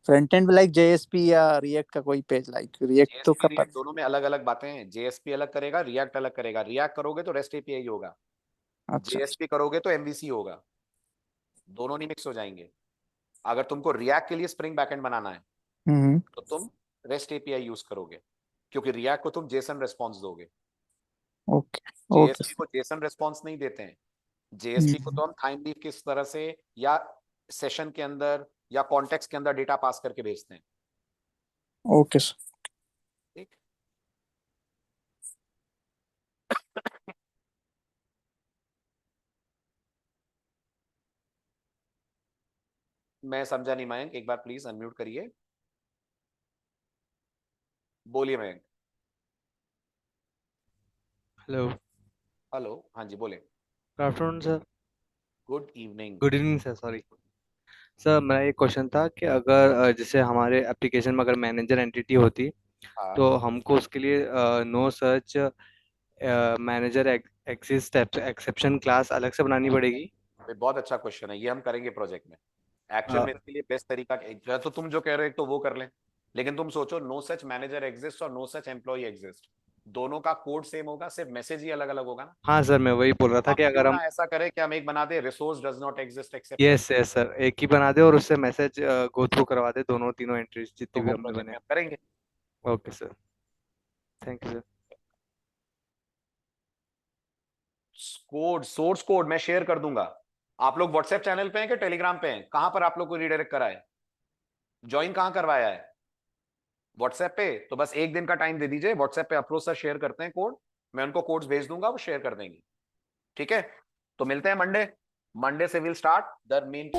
फ्रंट एंड लाइक जेएसपी या रिएक्ट का कोई पेज, लाइक रिएक्ट तो जेएसपी का रिएक्ट दोनों में अलग अलग बातें हैं। जेएसपी अलग करेगा, रिएक्ट अलग करेगा। रिएक्ट करोगे तो रेस्ट एपीआई होगा, अच्छा अच्छा। जेएसपी करोगे तो एमवीसी होगा। दोनों नहीं मिक्स हो जाएंगे। अगर तुमको रिएक्ट के लिए स्प्रिंग बैकएंड बनाना है हम्म। तो तुम रेस्ट एपीआई यूज करोगे, क्योंकि रिएक्ट को तुम जेसन रेस्पॉन्स दोगे। Okay okay. जेएसपी को जेसन रेस्पॉन्स नहीं देते हैं। जेएसपी को तो हम टाइम लीफ किस तरह से, या सेशन के अंदर या कॉन्टेक्स्ट के अंदर डेटा पास करके भेजते हैं। Okay sir. ठीक। मैं समझा नहीं मयंक, एक बार प्लीज अनम्यूट करिए, बोलिए मयंक। हेलो। हेलो, हाँ जी बोले। Good afternoon sir. Good evening. Good evening sir, sorry. Sir मेरा एक क्वेश्चन था कि अगर जैसे हमारे एप्लीकेशन में अगर मैनेजर एंटिटी होती हाँ, तो हमको उसके लिए know search manager exist exception class अलग से बनानी पड़ेगी? ये बहुत अच्छा क्वेश्चन है, ये हम करेंगे प्रोजेक्ट में। एक्चुअल अ, में इसके लिए बेस्ट तरीका या तो तुम जो कह रहे हो एक तो वो कर लें, लेकिन तुम सोचो नो सच मैनेजर एग्जिस्ट और नो सच एम्प्लॉय एग्जिस्ट, दोनों का कोड सेम होगा, सिर्फ मैसेज ही अलग अलग होगा ना। हाँ सर, मैं वही बोल रहा तो था हम कि क्यों अगर हम ना ऐसा करें कि हम एक बना दे, resource does not exist exception. Yes yes sir, एक ही बना दे और उससे मैसेज गो थ्रू करवा दे दोनों तीनों एंट्रीज तो जितनी भी वो हमने प्रोजेक्ट बने। में हम करेंगे। Okay sir, thank you sir. Code, source code मैं शेयर कर दूंगा। आप लोग व्हाट्सएप चैनल पे हैं कि टेलीग्राम पे हैं? कहां पर आप लोग को रिडायरेक्ट करा है? ज्वाइन कहां करवाया है? व्हाट्सएप पे? तो बस एक दिन का टाइम दे दीजिए, व्हाट्सएप पे अप्रोच सर शेयर करते हैं कोड, मैं उनको कोड्स भेज दूंगा, वो शेयर कर देंगी। ठीक है, तो मिलते हैं मंडे। मंडे से विल स्टार्ट द मेन